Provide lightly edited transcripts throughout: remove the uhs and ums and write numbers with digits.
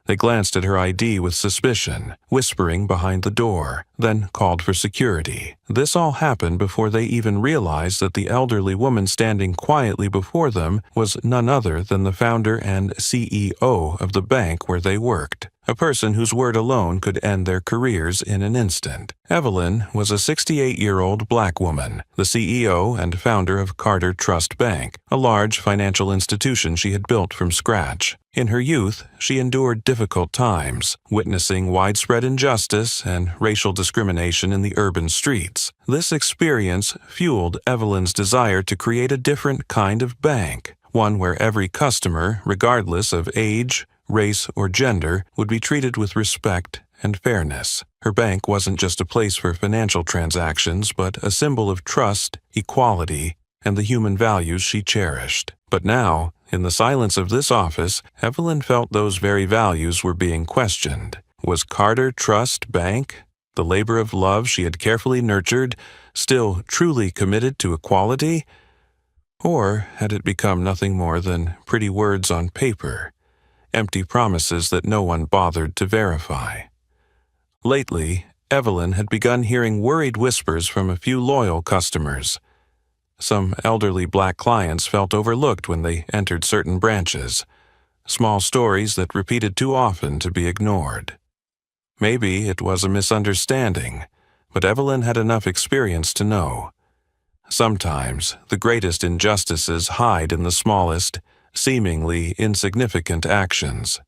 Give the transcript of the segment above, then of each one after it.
They glanced at her ID with suspicion, whispering behind the door, then called for security. This all happened before they even realized that the elderly woman standing quietly before them was none other than the founder and CEO of the bank where they worked, a person whose word alone could end their careers in an instant. Evelyn was a 68-year-old black woman, the CEO and founder of Carter Trust Bank, a large financial institution she had built from scratch. In her youth, she endured difficult times, witnessing widespread injustice and racial discrimination in the urban streets. This experience fueled Evelyn's desire to create a different kind of bank, one where every customer, regardless of age, race, or gender, would be treated with respect and fairness. Her bank wasn't just a place for financial transactions, but a symbol of trust, equality, and the human values she cherished. But now, in the silence of this office, Evelyn felt those very values were being questioned. Was Carter Trust Bank, the labor of love she had carefully nurtured, still truly committed to equality? Or had it become nothing more than pretty words on paper, empty promises that no one bothered to verify? Lately, Evelyn had begun hearing worried whispers from a few loyal customers. Some elderly black clients felt overlooked when they entered certain branches, small stories that repeated too often to be ignored. Maybe it was a misunderstanding, but Evelyn had enough experience to know. Sometimes the greatest injustices hide in the smallest, seemingly insignificant actions.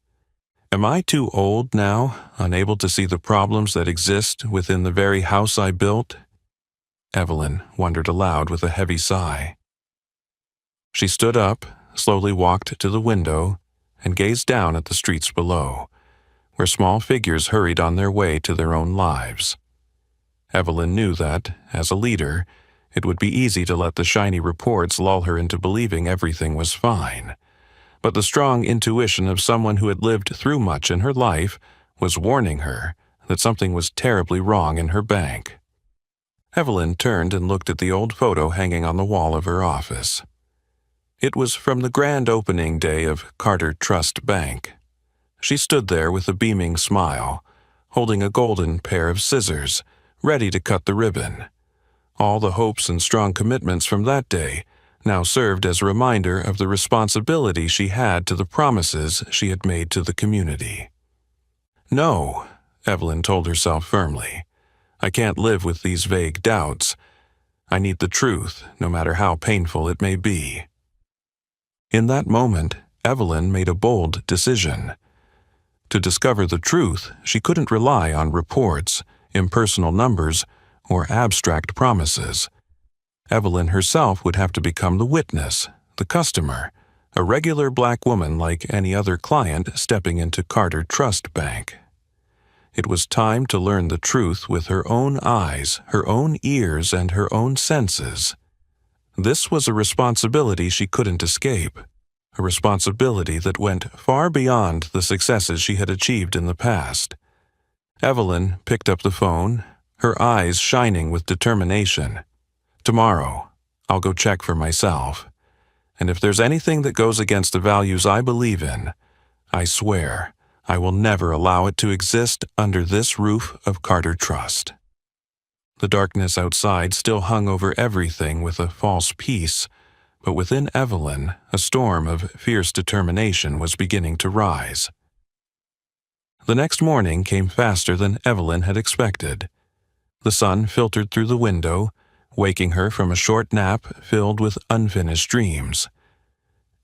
Am I too old now, unable to see the problems that exist within the very house I built? Evelyn wondered aloud with a heavy sigh. She stood up, slowly walked to the window, and gazed down at the streets below, where small figures hurried on their way to their own lives. Evelyn knew that, as a leader, it would be easy to let the shiny reports lull her into believing everything was fine. But the strong intuition of someone who had lived through much in her life was warning her that something was terribly wrong in her bank. Evelyn turned and looked at the old photo hanging on the wall of her office. It was from the grand opening day of Carter Trust Bank. She stood there with a beaming smile, holding a golden pair of scissors, ready to cut the ribbon. All the hopes and strong commitments from that day now served as a reminder of the responsibility she had to the promises she had made to the community. No, Evelyn told herself firmly. I can't live with these vague doubts. I need the truth, no matter how painful it may be. In that moment, Evelyn made a bold decision. To discover the truth, she couldn't rely on reports, impersonal numbers, or abstract promises. Evelyn herself would have to become the witness, the customer, a regular black woman like any other client stepping into Carter Trust Bank. It was time to learn the truth with her own eyes, her own ears, and her own senses. This was a responsibility she couldn't escape, a responsibility that went far beyond the successes she had achieved in the past. Evelyn picked up the phone, her eyes shining with determination. Tomorrow, I'll go check for myself. And if there's anything that goes against the values I believe in, I swear I will never allow it to exist under this roof of Carter Trust. The darkness outside still hung over everything with a false peace, but within Evelyn, a storm of fierce determination was beginning to rise. The next morning came faster than Evelyn had expected. The sun filtered through the window, waking her from a short nap filled with unfinished dreams.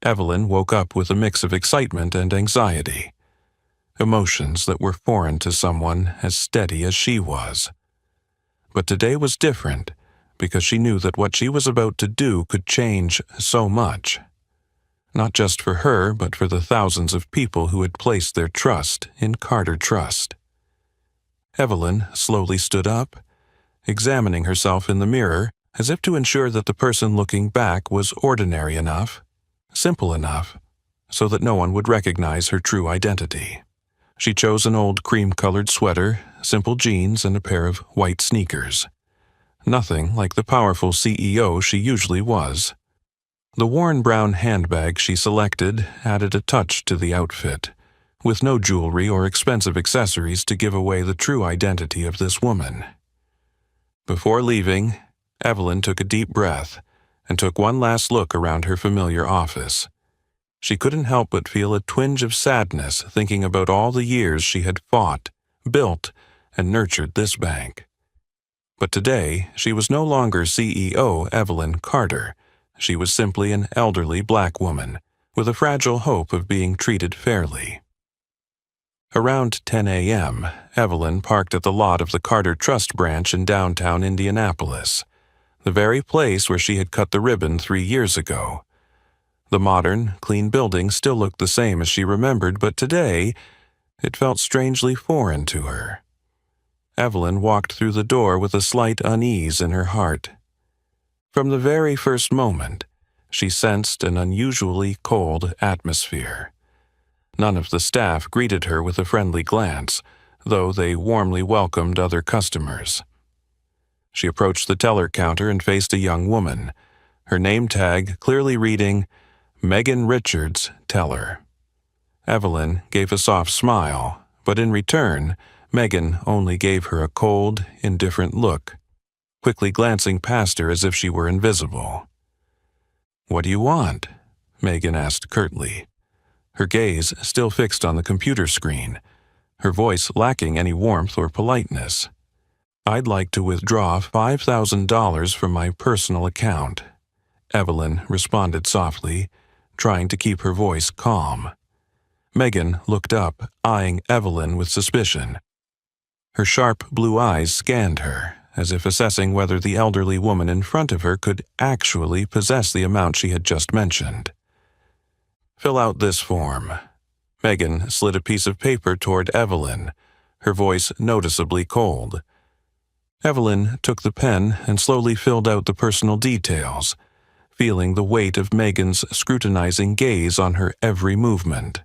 Evelyn woke up with a mix of excitement and anxiety, emotions that were foreign to someone as steady as she was. But today was different, because she knew that what she was about to do could change so much. Not just for her, but for the thousands of people who had placed their trust in Carter Trust. Evelyn slowly stood up, examining herself in the mirror as if to ensure that the person looking back was ordinary enough, simple enough, so that no one would recognize her true identity. She chose an old cream-colored sweater, simple jeans, and a pair of white sneakers. Nothing like the powerful CEO she usually was. The worn brown handbag she selected added a touch to the outfit, with no jewelry or expensive accessories to give away the true identity of this woman. Before leaving, Evelyn took a deep breath and took one last look around her familiar office. She couldn't help but feel a twinge of sadness thinking about all the years she had fought, built, and nurtured this bank. But today, she was no longer CEO Evelyn Carter. She was simply an elderly black woman with a fragile hope of being treated fairly. Around 10 a.m., Evelyn parked at the lot of the Carter Trust branch in downtown Indianapolis, the very place where she had cut the ribbon 3 years ago. The modern, clean building still looked the same as she remembered, but today, it felt strangely foreign to her. Evelyn walked through the door with a slight unease in her heart. From the very first moment, she sensed an unusually cold atmosphere. None of the staff greeted her with a friendly glance, though they warmly welcomed other customers. She approached the teller counter and faced a young woman, her name tag clearly reading, Megan Richards, Teller. Evelyn gave a soft smile, but in return, Megan only gave her a cold, indifferent look, quickly glancing past her as if she were invisible. "What do you want?" Megan asked curtly, her gaze still fixed on the computer screen, her voice lacking any warmth or politeness. "I'd like to withdraw $5,000 from my personal account," Evelyn responded softly, trying to keep her voice calm. Megan looked up, eyeing Evelyn with suspicion. Her sharp blue eyes scanned her, as if assessing whether the elderly woman in front of her could actually possess the amount she had just mentioned. "Fill out this form." Megan slid a piece of paper toward Evelyn, her voice noticeably cold. Evelyn took the pen and slowly filled out the personal details, feeling the weight of Megan's scrutinizing gaze on her every movement.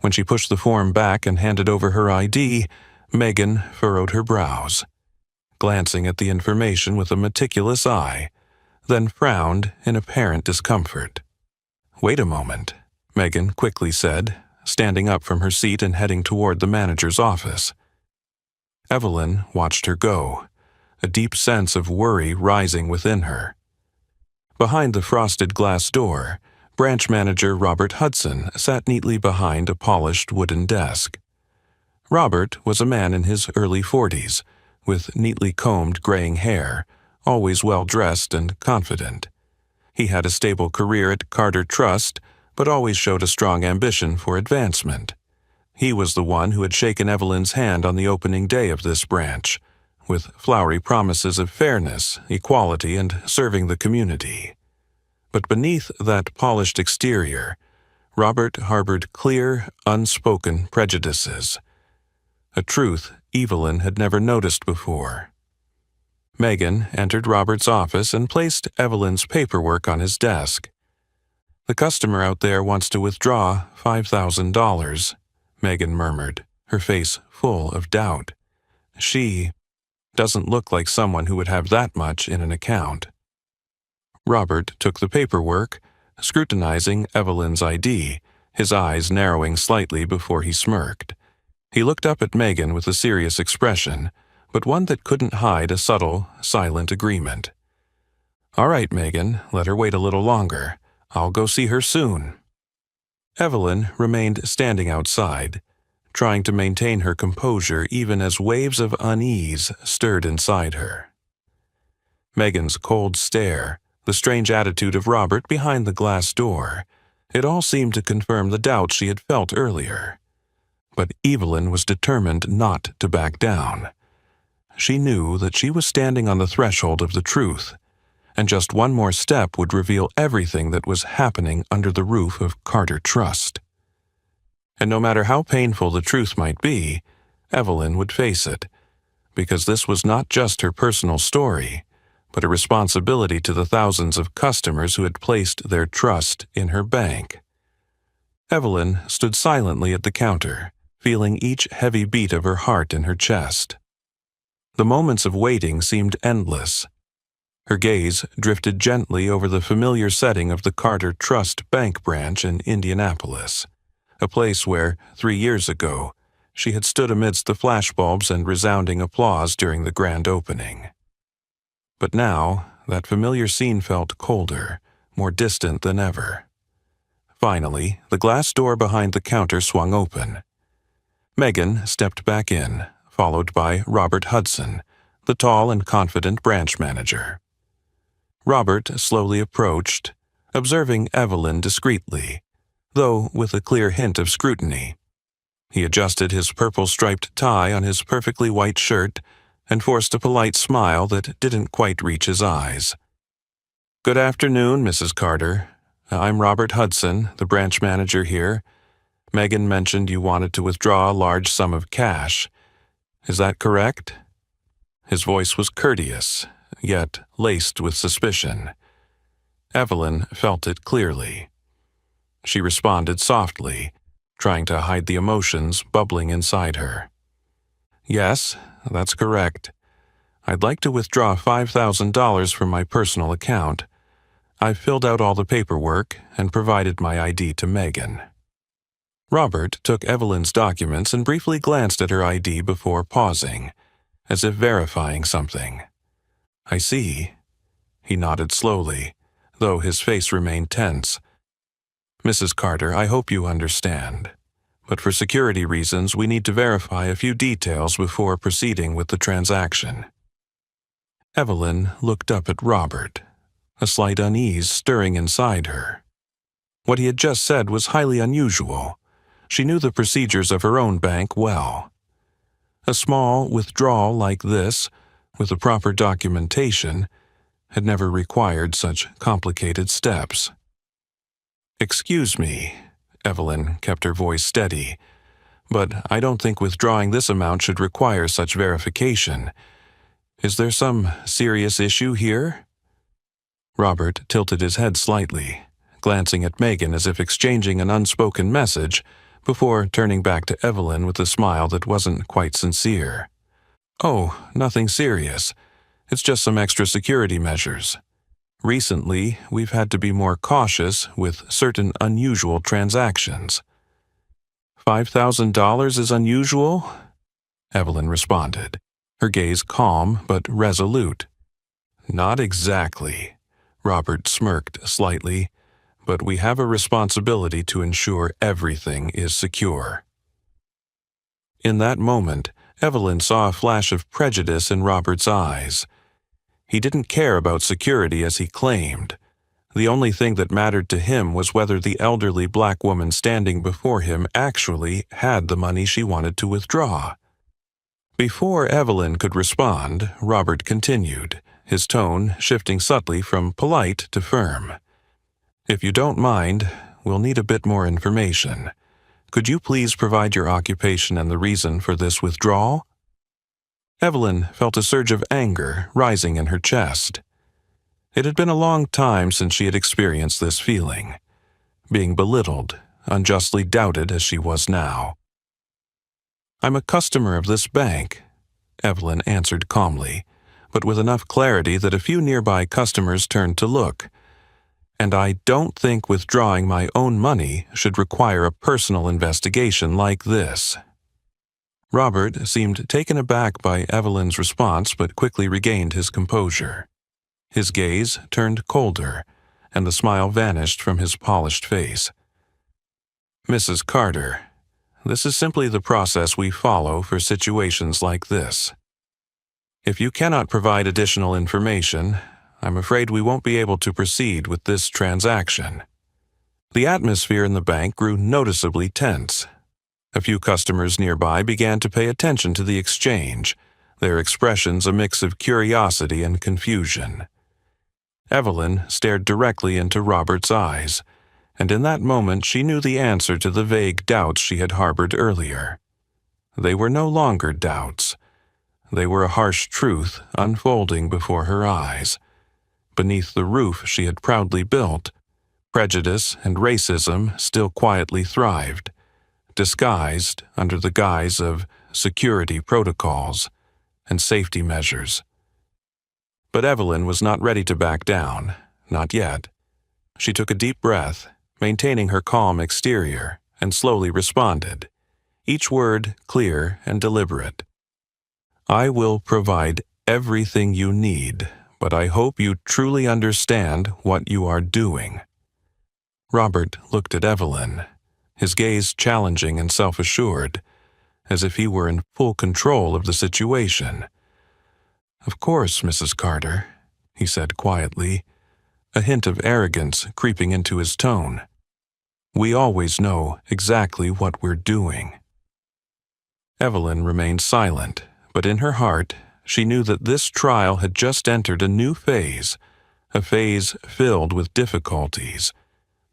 When she pushed the form back and handed over her ID, Megan furrowed her brows, glancing at the information with a meticulous eye, then frowned in apparent discomfort. "Wait a moment," Megan quickly said, standing up from her seat and heading toward the manager's office. Evelyn watched her go, a deep sense of worry rising within her. Behind the frosted glass door, branch manager Robert Hudson sat neatly behind a polished wooden desk. Robert was a man in his early 40s, with neatly combed graying hair, always well-dressed and confident. He had a stable career at Carter Trust, but always showed a strong ambition for advancement. He was the one who had shaken Evelyn's hand on the opening day of this branch, with flowery promises of fairness, equality, and serving the community. But beneath that polished exterior, Robert harbored clear, unspoken prejudices, a truth Evelyn had never noticed before. Megan entered Robert's office and placed Evelyn's paperwork on his desk. "The customer out there wants to withdraw $5,000, Megan murmured, her face full of doubt. "She doesn't look like someone who would have that much in an account." Robert took the paperwork, scrutinizing Evelyn's ID, his eyes narrowing slightly before he smirked. He looked up at Megan with a serious expression, but one that couldn't hide a subtle, silent agreement. "All right, Megan, let her wait a little longer. I'll go see her soon." Evelyn remained standing outside, trying to maintain her composure even as waves of unease stirred inside her. Megan's cold stare, the strange attitude of Robert behind the glass door, it all seemed to confirm the doubts she had felt earlier. But Evelyn was determined not to back down. She knew that she was standing on the threshold of the truth, and just one more step would reveal everything that was happening under the roof of Carter Trust. And no matter how painful the truth might be, Evelyn would face it, because this was not just her personal story, but a responsibility to the thousands of customers who had placed their trust in her bank. Evelyn stood silently at the counter, feeling each heavy beat of her heart in her chest. The moments of waiting seemed endless. Her gaze drifted gently over the familiar setting of the Carter Trust Bank branch in Indianapolis, a place where, 3 years ago, she had stood amidst the flashbulbs and resounding applause during the grand opening. But now, that familiar scene felt colder, more distant than ever. Finally, the glass door behind the counter swung open. Megan stepped back in, followed by Robert Hudson, the tall and confident branch manager. Robert slowly approached, observing Evelyn discreetly, though with a clear hint of scrutiny. He adjusted his purple-striped tie on his perfectly white shirt and forced a polite smile that didn't quite reach his eyes. "Good afternoon, Mrs. Carter. I'm Robert Hudson, the branch manager here. Megan mentioned you wanted to withdraw a large sum of cash. Is that correct?" His voice was courteous, yet laced with suspicion. Evelyn felt it clearly. She responded softly, trying to hide the emotions bubbling inside her. "Yes, that's correct. I'd like to withdraw $5,000 from my personal account. I've filled out all the paperwork and provided my ID to Megan." Robert took Evelyn's documents and briefly glanced at her ID before pausing, as if verifying something. "I see." He nodded slowly, though his face remained tense. "Mrs. Carter, I hope you understand. But for security reasons, we need to verify a few details before proceeding with the transaction." Evelyn looked up at Robert, a slight unease stirring inside her. What he had just said was highly unusual. She knew the procedures of her own bank well. A small withdrawal like this, with the proper documentation, had never required such complicated steps. "Excuse me," Evelyn kept her voice steady, "but I don't think withdrawing this amount should require such verification. Is there some serious issue here?" Robert tilted his head slightly, glancing at Megan as if exchanging an unspoken message, before turning back to Evelyn with a smile that wasn't quite sincere. "Oh, nothing serious. It's just some extra security measures. Recently, we've had to be more cautious with certain unusual transactions." "$5,000 is unusual?" Evelyn responded, her gaze calm but resolute. "Not exactly." Robert smirked slightly, "but we have a responsibility to ensure everything is secure." In that moment, Evelyn saw a flash of prejudice in Robert's eyes. He didn't care about security as he claimed. The only thing that mattered to him was whether the elderly black woman standing before him actually had the money she wanted to withdraw. Before Evelyn could respond, Robert continued, his tone shifting subtly from polite to firm. "If you don't mind, we'll need a bit more information. Could you please provide your occupation and the reason for this withdrawal?" Evelyn felt a surge of anger rising in her chest. It had been a long time since she had experienced this feeling, being belittled, unjustly doubted as she was now. "I'm a customer of this bank," Evelyn answered calmly, but with enough clarity that a few nearby customers turned to look. "And I don't think withdrawing my own money should require a personal investigation like this." Robert seemed taken aback by Evelyn's response but quickly regained his composure. His gaze turned colder, and the smile vanished from his polished face. "Mrs. Carter, this is simply the process we follow for situations like this. If you cannot provide additional information, I'm afraid we won't be able to proceed with this transaction." The atmosphere in the bank grew noticeably tense. A few customers nearby began to pay attention to the exchange, their expressions a mix of curiosity and confusion. Evelyn stared directly into Robert's eyes, and in that moment she knew the answer to the vague doubts she had harbored earlier. They were no longer doubts. They were a harsh truth unfolding before her eyes. Beneath the roof she had proudly built, prejudice and racism still quietly thrived, disguised under the guise of security protocols and safety measures. But Evelyn was not ready to back down, not yet. She took a deep breath, maintaining her calm exterior and slowly responded, each word clear and deliberate. "I will provide everything you need, but I hope you truly understand what you are doing." Robert looked at Evelyn, his gaze challenging and self-assured, as if he were in full control of the situation. "Of course, Mrs. Carter," he said quietly, a hint of arrogance creeping into his tone. "We always know exactly what we're doing." Evelyn remained silent, but in her heart, she knew that this trial had just entered a new phase, a phase filled with difficulties,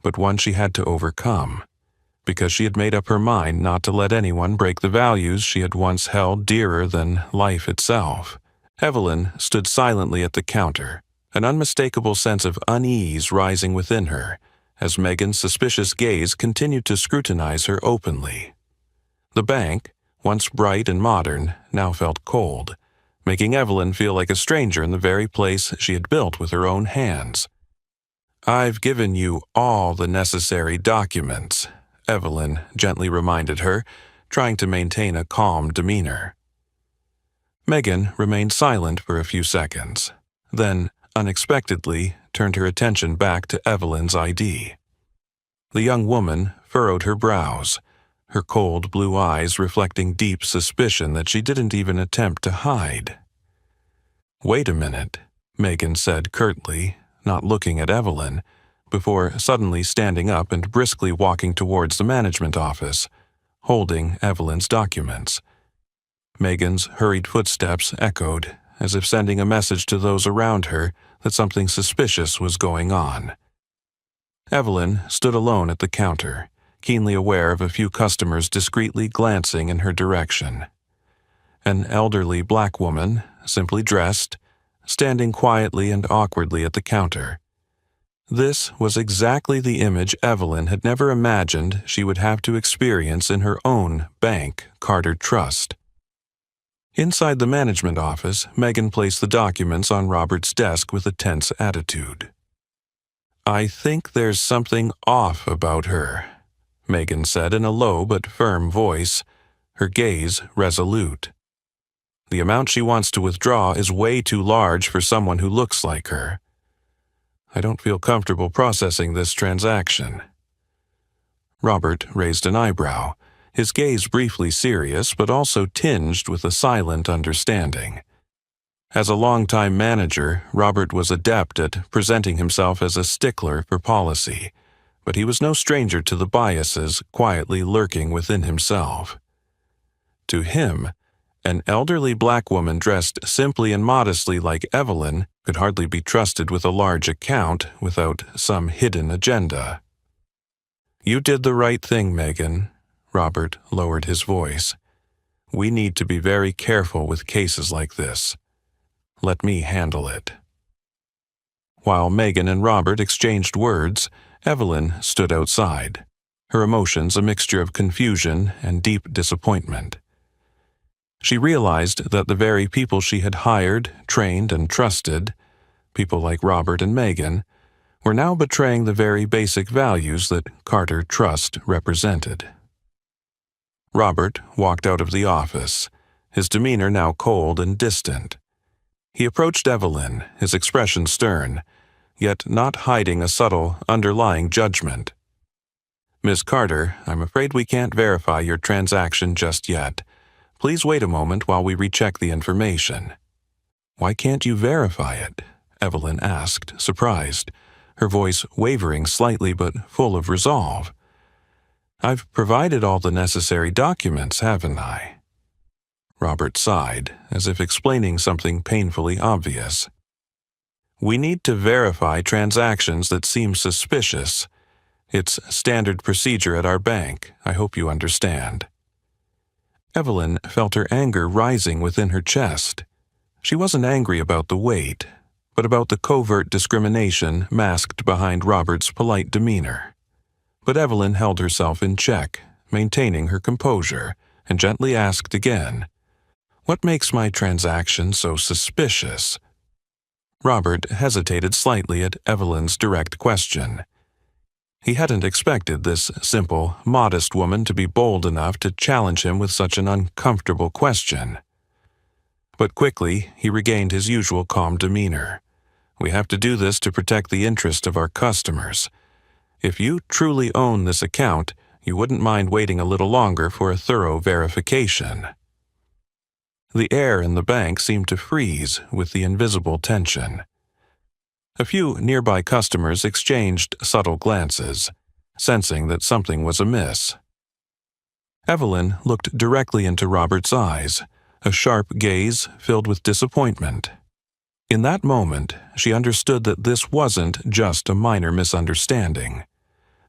but one she had to overcome, because she had made up her mind not to let anyone break the values she had once held dearer than life itself. Evelyn stood silently at the counter, an unmistakable sense of unease rising within her, as Megan's suspicious gaze continued to scrutinize her openly. The bank, once bright and modern, now felt cold, making Evelyn feel like a stranger in the very place she had built with her own hands. "I've given you all the necessary documents," Evelyn gently reminded her, trying to maintain a calm demeanor. Megan remained silent for a few seconds, then, unexpectedly, turned her attention back to Evelyn's ID. The young woman furrowed her brows, her cold blue eyes reflecting deep suspicion that she didn't even attempt to hide. "Wait a minute," Megan said curtly, not looking at Evelyn, before suddenly standing up and briskly walking towards the management office, holding Evelyn's documents. Megan's hurried footsteps echoed, as if sending a message to those around her that something suspicious was going on. Evelyn stood alone at the counter, keenly aware of a few customers discreetly glancing in her direction. An elderly black woman, simply dressed, standing quietly and awkwardly at the counter. This was exactly the image Evelyn had never imagined she would have to experience in her own bank, Carter Trust. Inside the management office, Megan placed the documents on Robert's desk with a tense attitude. "I think there's something off about her," Megan said in a low but firm voice, her gaze resolute. "The amount she wants to withdraw is way too large for someone who looks like her. I don't feel comfortable processing this transaction." Robert raised an eyebrow, his gaze briefly serious but also tinged with a silent understanding. As a longtime manager, Robert was adept at presenting himself as a stickler for policy, but he was no stranger to the biases quietly lurking within himself. To him, an elderly black woman dressed simply and modestly like Evelyn could hardly be trusted with a large account without some hidden agenda. "You did the right thing, Megan," Robert lowered his voice. "We need to be very careful with cases like this. Let me handle it." While Megan and Robert exchanged words, Evelyn stood outside, her emotions a mixture of confusion and deep disappointment. She realized that the very people she had hired, trained, and trusted, people like Robert and Megan, were now betraying the very basic values that Carter Trust represented. Robert walked out of the office, his demeanor now cold and distant. He approached Evelyn, his expression stern, yet not hiding a subtle, underlying judgment. "Miss Carter, I'm afraid we can't verify your transaction just yet. Please wait a moment while we recheck the information." "Why can't you verify it?" Evelyn asked, surprised, her voice wavering slightly but full of resolve. "I've provided all the necessary documents, haven't I?" Robert sighed, as if explaining something painfully obvious. "We need to verify transactions that seem suspicious. It's standard procedure at our bank, I hope you understand." Evelyn felt her anger rising within her chest. She wasn't angry about the wait, but about the covert discrimination masked behind Robert's polite demeanor. But Evelyn held herself in check, maintaining her composure, and gently asked again, "What makes my transaction so suspicious?" Robert hesitated slightly at Evelyn's direct question. He hadn't expected this simple, modest woman to be bold enough to challenge him with such an uncomfortable question. But quickly, he regained his usual calm demeanor. We have to do this to protect the interest of our customers. If you truly own this account, you wouldn't mind waiting a little longer for a thorough verification. The air in the bank seemed to freeze with the invisible tension. A few nearby customers exchanged subtle glances, sensing that something was amiss. Evelyn looked directly into Robert's eyes, a sharp gaze filled with disappointment. In that moment, she understood that this wasn't just a minor misunderstanding.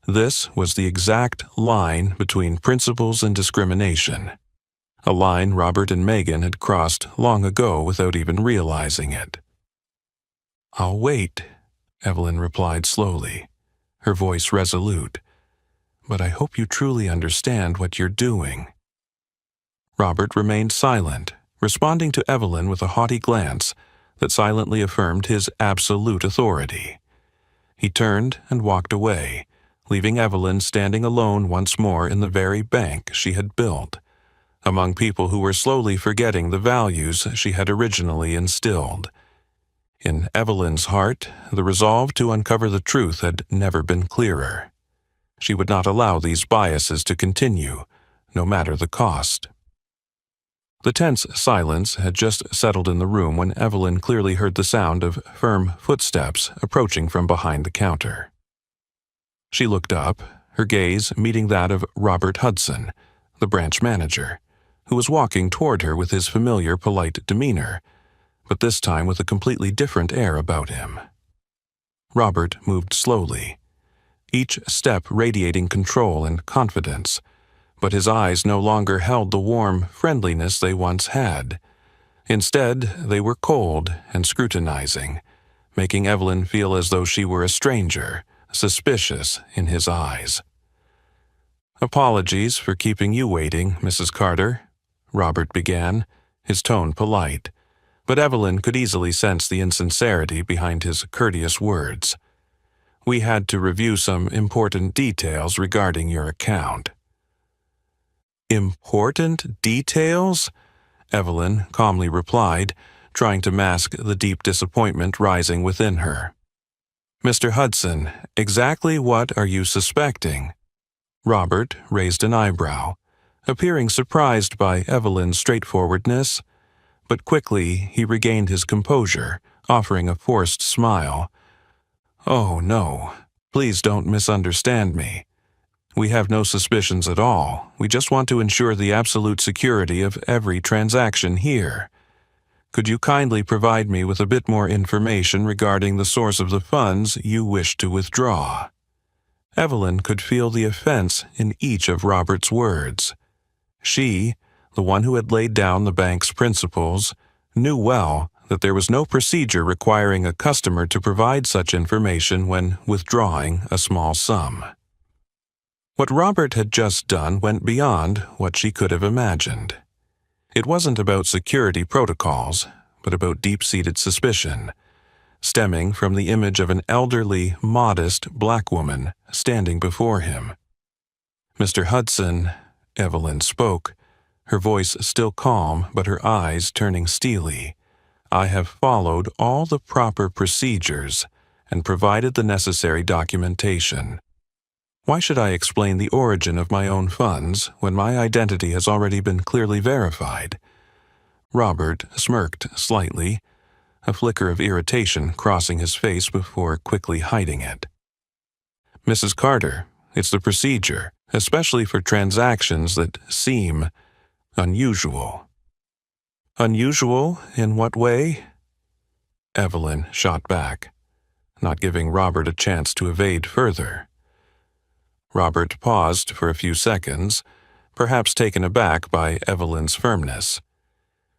This was the exact line between principles and discrimination, a line Robert and Megan had crossed long ago without even realizing it. "I'll wait," Evelyn replied slowly, her voice resolute. "But I hope you truly understand what you're doing." Robert remained silent, responding to Evelyn with a haughty glance that silently affirmed his absolute authority. He turned and walked away, leaving Evelyn standing alone once more in the very bank she had built, among people who were slowly forgetting the values she had originally instilled. In Evelyn's heart, the resolve to uncover the truth had never been clearer. She would not allow these biases to continue, no matter the cost. The tense silence had just settled in the room when Evelyn clearly heard the sound of firm footsteps approaching from behind the counter. She looked up, her gaze meeting that of Robert Hudson, the branch manager, who was walking toward her with his familiar polite demeanor, but this time with a completely different air about him. Robert moved slowly, each step radiating control and confidence, but his eyes no longer held the warm friendliness they once had. Instead, they were cold and scrutinizing, making Evelyn feel as though she were a stranger, suspicious in his eyes. "Apologies for keeping you waiting, Mrs. Carter," Robert began, his tone polite, but Evelyn could easily sense the insincerity behind his courteous words. "We had to review some important details regarding your account." "Important details?" Evelyn calmly replied, trying to mask the deep disappointment rising within her. "Mr. Hudson, exactly what are you suspecting?" Robert raised an eyebrow, appearing surprised by Evelyn's straightforwardness, but quickly he regained his composure, offering a forced smile. "Oh, no, please don't misunderstand me. We have no suspicions at all. We just want to ensure the absolute security of every transaction here. Could you kindly provide me with a bit more information regarding the source of the funds you wish to withdraw?" Evelyn could feel the offense in each of Robert's words. She, the one who had laid down the bank's principles, knew well that there was no procedure requiring a customer to provide such information when withdrawing a small sum. What Robert had just done went beyond what she could have imagined. It wasn't about security protocols, but about deep-seated suspicion, stemming from the image of an elderly, modest black woman standing before him. "Mr. Hudson," Evelyn spoke, her voice still calm but her eyes turning steely, "I have followed all the proper procedures and provided the necessary documentation. Why should I explain the origin of my own funds when my identity has already been clearly verified?" Robert smirked slightly, a flicker of irritation crossing his face before quickly hiding it. "Mrs. Carter, it's the procedure, especially for transactions that seem unusual." "Unusual in what way?" Evelyn shot back, not giving Robert a chance to evade further. Robert paused for a few seconds, perhaps taken aback by Evelyn's firmness.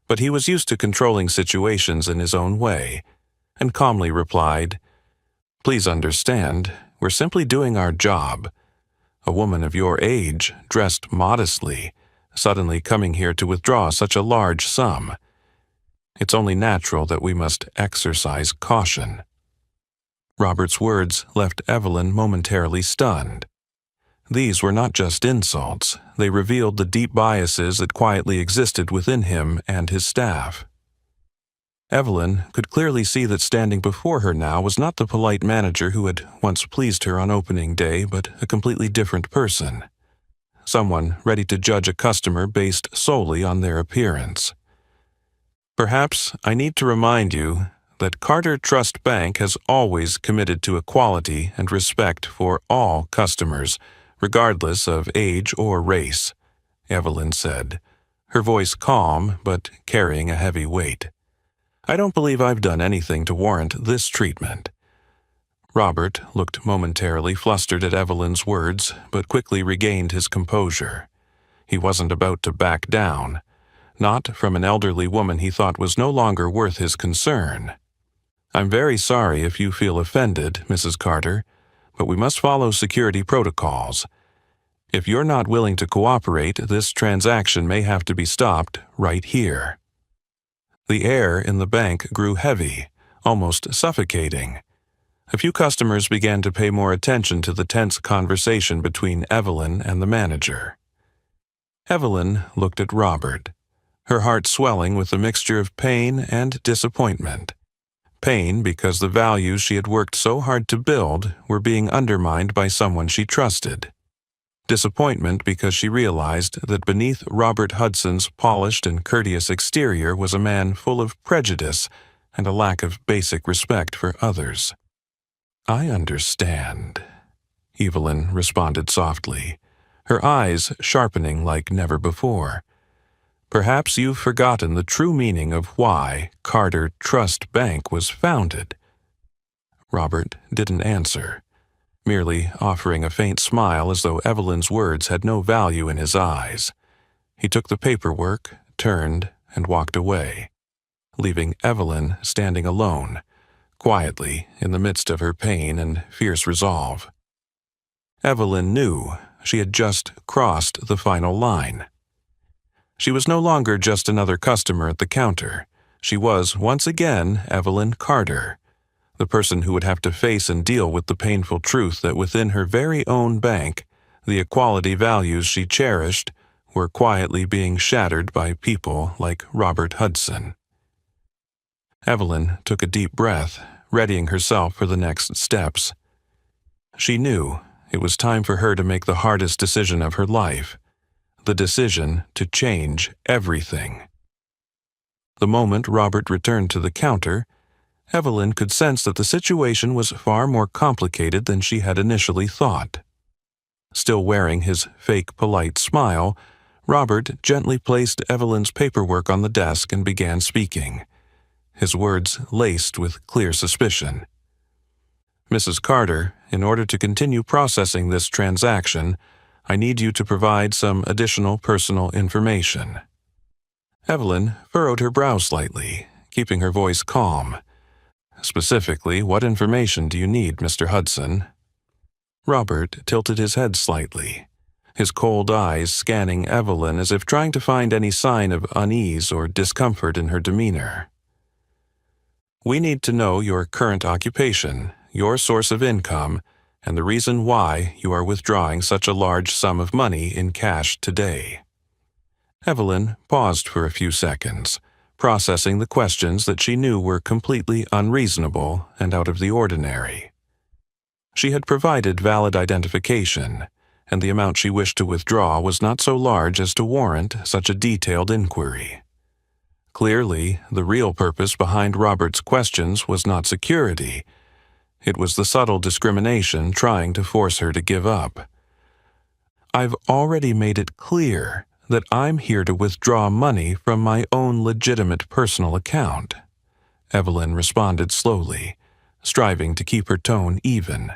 But he was used to controlling situations in his own way, and calmly replied, "Please understand, we're simply doing our job. A woman of your age, dressed modestly, suddenly coming here to withdraw such a large sum. It's only natural that we must exercise caution." Robert's words left Evelyn momentarily stunned. These were not just insults, they revealed the deep biases that quietly existed within him and his staff. Evelyn could clearly see that standing before her now was not the polite manager who had once pleased her on opening day, but a completely different person. Someone ready to judge a customer based solely on their appearance. Perhaps I need to remind you that Carter Trust Bank has always committed to equality and respect for all customers, regardless of age or race, Evelyn said, her voice calm but carrying a heavy weight. I don't believe I've done anything to warrant this treatment. Robert looked momentarily flustered at Evelyn's words, but quickly regained his composure. He wasn't about to back down, not from an elderly woman he thought was no longer worth his concern. I'm very sorry if you feel offended, Mrs. Carter, but we must follow security protocols. If you're not willing to cooperate, this transaction may have to be stopped right here. The air in the bank grew heavy, almost suffocating. A few customers began to pay more attention to the tense conversation between Evelyn and the manager. Evelyn looked at Robert, her heart swelling with a mixture of pain and disappointment. Pain because the values she had worked so hard to build were being undermined by someone she trusted. Disappointment because she realized that beneath Robert Hudson's polished and courteous exterior was a man full of prejudice and a lack of basic respect for others. I understand, Evelyn responded softly, her eyes sharpening like never before. Perhaps you've forgotten the true meaning of why Carter Trust Bank was founded. Robert didn't answer, merely offering a faint smile as though Evelyn's words had no value in his eyes. He took the paperwork, turned, and walked away, leaving Evelyn standing alone, quietly in the midst of her pain and fierce resolve. Evelyn knew she had just crossed the final line. She was no longer just another customer at the counter. She was, once again, Evelyn Carter, the person who would have to face and deal with the painful truth that within her very own bank, the equality values she cherished were quietly being shattered by people like Robert Hudson. Evelyn took a deep breath, readying herself for the next steps. She knew it was time for her to make the hardest decision of her life, the decision to change everything. The moment Robert returned to the counter, Evelyn could sense that the situation was far more complicated than she had initially thought. Still wearing his fake polite smile, Robert gently placed Evelyn's paperwork on the desk and began speaking, his words laced with clear suspicion. Mrs. Carter, in order to continue processing this transaction, I need you to provide some additional personal information. Evelyn furrowed her brow slightly, keeping her voice calm. Specifically, what information do you need, Mr. Hudson? Robert tilted his head slightly, his cold eyes scanning Evelyn as if trying to find any sign of unease or discomfort in her demeanor. We need to know your current occupation, your source of income, and the reason why you are withdrawing such a large sum of money in cash today. Evelyn paused for a few seconds, processing the questions that she knew were completely unreasonable and out of the ordinary. She had provided valid identification, and the amount she wished to withdraw was not so large as to warrant such a detailed inquiry. Clearly, the real purpose behind Robert's questions was not security. It was the subtle discrimination trying to force her to give up. I've already made it clear that I'm here to withdraw money from my own legitimate personal account, Evelyn responded slowly, striving to keep her tone even.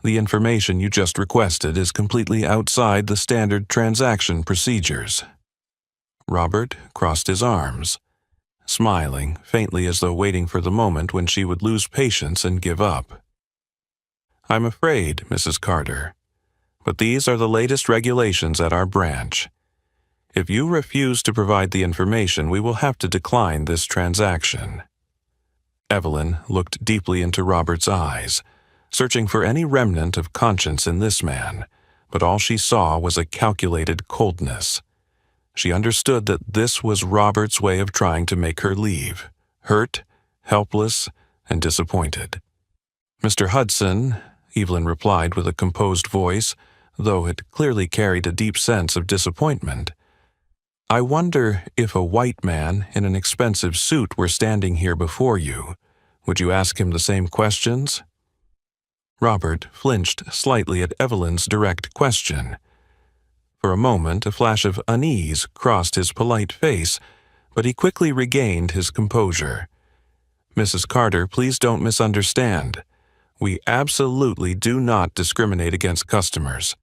The information you just requested is completely outside the standard transaction procedures. Robert crossed his arms, smiling faintly as though waiting for the moment when she would lose patience and give up. I'm afraid, Mrs. Carter, but these are the latest regulations at our branch. If you refuse to provide the information, we will have to decline this transaction. Evelyn looked deeply into Robert's eyes, searching for any remnant of conscience in this man, but all she saw was a calculated coldness. She understood that this was Robert's way of trying to make her leave, hurt, helpless, and disappointed. "Mr. Hudson," Evelyn replied with a composed voice, though it clearly carried a deep sense of disappointment. "I wonder if a white man in an expensive suit were standing here before you. Would you ask him the same questions?" Robert flinched slightly at Evelyn's direct question. For a moment, a flash of unease crossed his polite face, but he quickly regained his composure. "Mrs. Carter, please don't misunderstand. We absolutely do not discriminate against customers.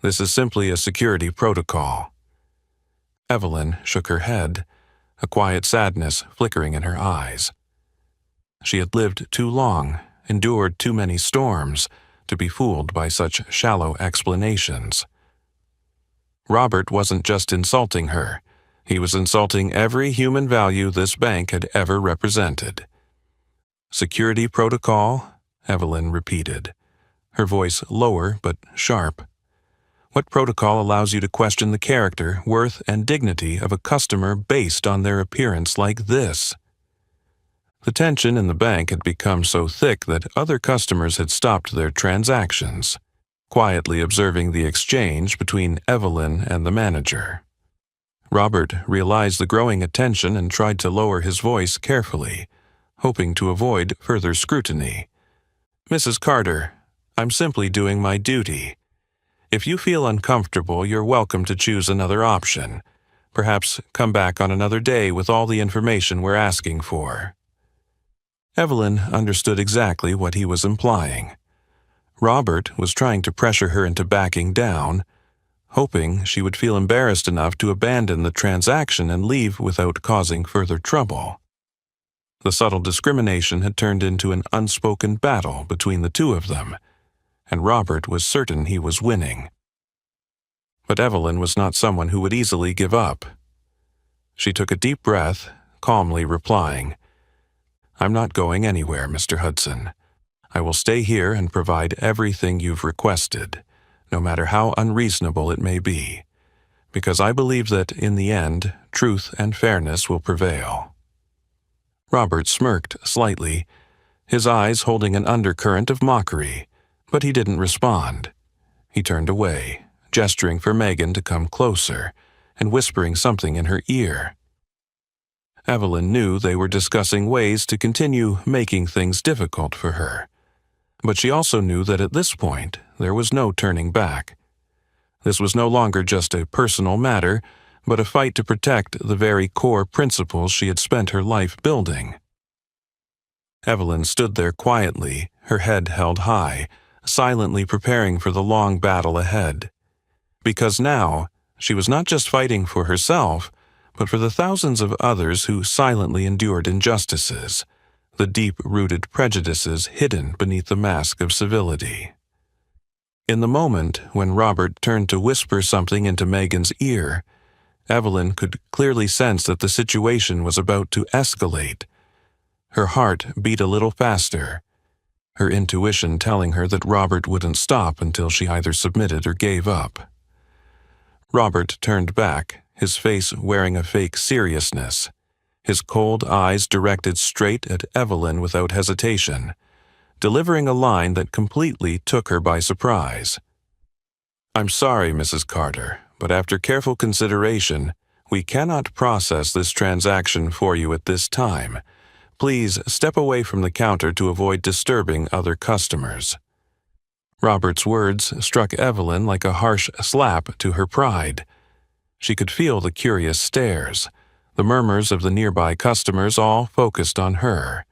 This is simply a security protocol." Evelyn shook her head, a quiet sadness flickering in her eyes. She had lived too long, endured too many storms, to be fooled by such shallow explanations. Robert wasn't just insulting her. He was insulting every human value this bank had ever represented. "Security protocol?" Evelyn repeated, her voice lower but sharp. "What protocol allows you to question the character, worth, and dignity of a customer based on their appearance like this?" The tension in the bank had become so thick that other customers had stopped their transactions, quietly observing the exchange between Evelyn and the manager. Robert realized the growing attention and tried to lower his voice carefully, hoping to avoid further scrutiny. "Mrs. Carter, I'm simply doing my duty. If you feel uncomfortable, you're welcome to choose another option. Perhaps come back on another day with all the information we're asking for." Evelyn understood exactly what he was implying. Robert was trying to pressure her into backing down, hoping she would feel embarrassed enough to abandon the transaction and leave without causing further trouble. The subtle discrimination had turned into an unspoken battle between the two of them, and Robert was certain he was winning. But Evelyn was not someone who would easily give up. She took a deep breath, calmly replying, "I'm not going anywhere, Mr. Hudson. I will stay here and provide everything you've requested, no matter how unreasonable it may be, because I believe that, in the end, truth and fairness will prevail." Robert smirked slightly, his eyes holding an undercurrent of mockery, but he didn't respond. He turned away, gesturing for Megan to come closer, and whispering something in her ear. Evelyn knew they were discussing ways to continue making things difficult for her, but she also knew that at this point there was no turning back. This was no longer just a personal matter, but a fight to protect the very core principles she had spent her life building. Evelyn stood there quietly, her head held high, silently preparing for the long battle ahead. Because now, she was not just fighting for herself, but for the thousands of others who silently endured injustices, the deep-rooted prejudices hidden beneath the mask of civility. In the moment when Robert turned to whisper something into Megan's ear, Evelyn could clearly sense that the situation was about to escalate. Her heart beat a little faster, her intuition telling her that Robert wouldn't stop until she either submitted or gave up. Robert turned back, his face wearing a fake seriousness, his cold eyes directed straight at Evelyn without hesitation, delivering a line that completely took her by surprise. "I'm sorry, Mrs. Carter, but after careful consideration, we cannot process this transaction for you at this time. Please step away from the counter to avoid disturbing other customers." Robert's words struck Evelyn like a harsh slap to her pride. She could feel the curious stares, the murmurs of the nearby customers all focused on her.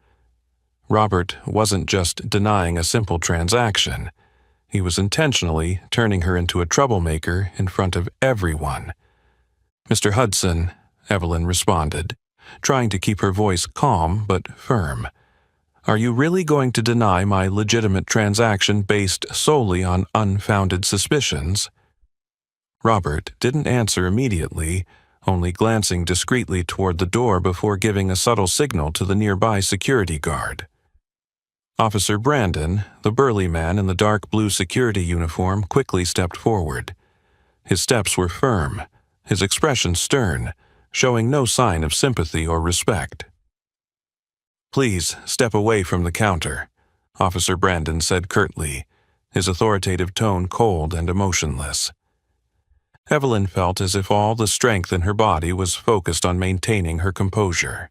Robert wasn't just denying a simple transaction. He was intentionally turning her into a troublemaker in front of everyone. "Mr. Hudson," Evelyn responded, trying to keep her voice calm but firm, "are you really going to deny my legitimate transaction based solely on unfounded suspicions?" Robert didn't answer immediately, only glancing discreetly toward the door before giving a subtle signal to the nearby security guard. Officer Brandon, the burly man in the dark blue security uniform, quickly stepped forward. His steps were firm, his expression stern, showing no sign of sympathy or respect. "Please step away from the counter," Officer Brandon said curtly, his authoritative tone cold and emotionless. Evelyn felt as if all the strength in her body was focused on maintaining her composure.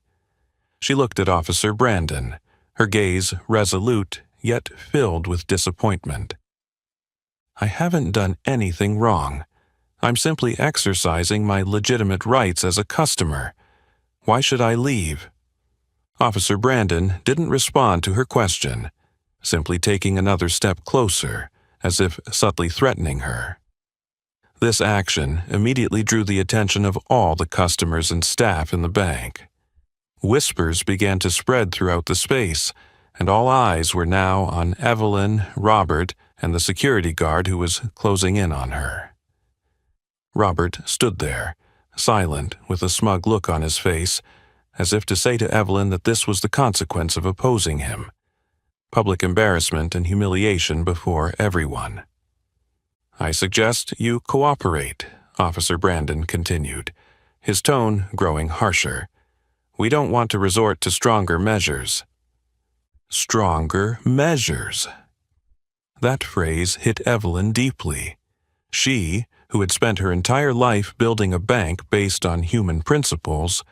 She looked at Officer Brandon, her gaze resolute yet filled with disappointment. "I haven't done anything wrong. I'm simply exercising my legitimate rights as a customer. Why should I leave?" Officer Brandon didn't respond to her question, simply taking another step closer, as if subtly threatening her. This action immediately drew the attention of all the customers and staff in the bank. Whispers began to spread throughout the space, and all eyes were now on Evelyn, Robert, and the security guard who was closing in on her. Robert stood there, silent, with a smug look on his face, as if to say to Evelyn that this was the consequence of opposing him: public embarrassment and humiliation before everyone. "I suggest you cooperate," Officer Brandon continued, his tone growing harsher. "We don't want to resort to stronger measures." Stronger measures. That phrase hit Evelyn deeply. She, who had spent her entire life building a bank based on human principles,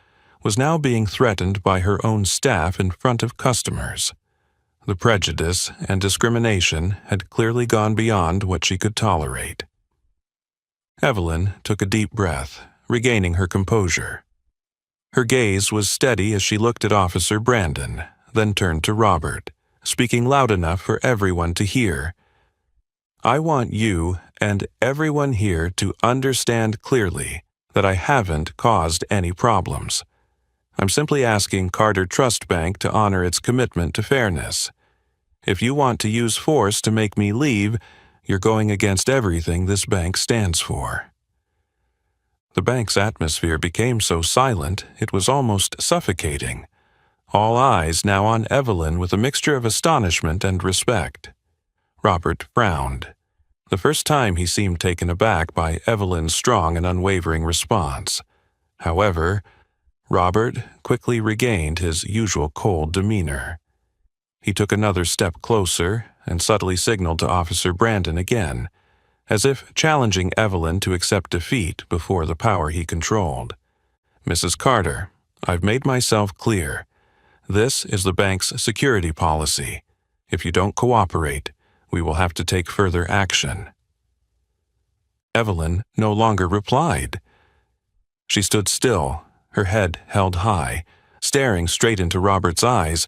was now being threatened by her own staff in front of customers. The prejudice and discrimination had clearly gone beyond what she could tolerate. Evelyn took a deep breath, regaining her composure. Her gaze was steady as she looked at Officer Brandon, then turned to Robert, speaking loud enough for everyone to hear. "I want you and everyone here to understand clearly that I haven't caused any problems. I'm simply asking Carter Trust Bank to honor its commitment to fairness. If you want to use force to make me leave, you're going against everything this bank stands for." The bank's atmosphere became so silent it was almost suffocating, all eyes now on Evelyn with a mixture of astonishment and respect. Robert frowned, the first time he seemed taken aback by Evelyn's strong and unwavering response. However, Robert quickly regained his usual cold demeanor. He took another step closer and subtly signaled to Officer Brandon again, as if challenging Evelyn to accept defeat before the power he controlled. "Mrs. Carter, I've made myself clear. This is the bank's security policy. If you don't cooperate, we will have to take further action." Evelyn no longer replied. She stood still, her head held high, staring straight into Robert's eyes,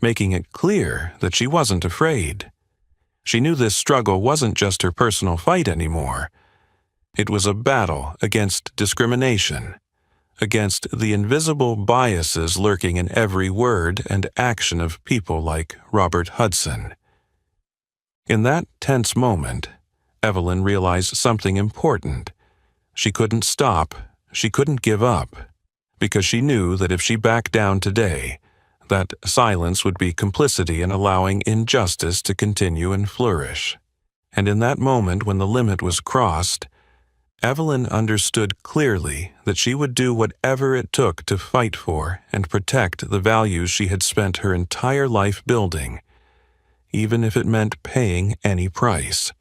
making it clear that she wasn't afraid. She knew this struggle wasn't just her personal fight anymore. It was a battle against discrimination, against the invisible biases lurking in every word and action of people like Robert Hudson. In that tense moment, Evelyn realized something important. She couldn't stop, she couldn't give up, because she knew that if she backed down today, that silence would be complicity in allowing injustice to continue and flourish. And in that moment when the limit was crossed, Evelyn understood clearly that she would do whatever it took to fight for and protect the values she had spent her entire life building, even if it meant paying any price.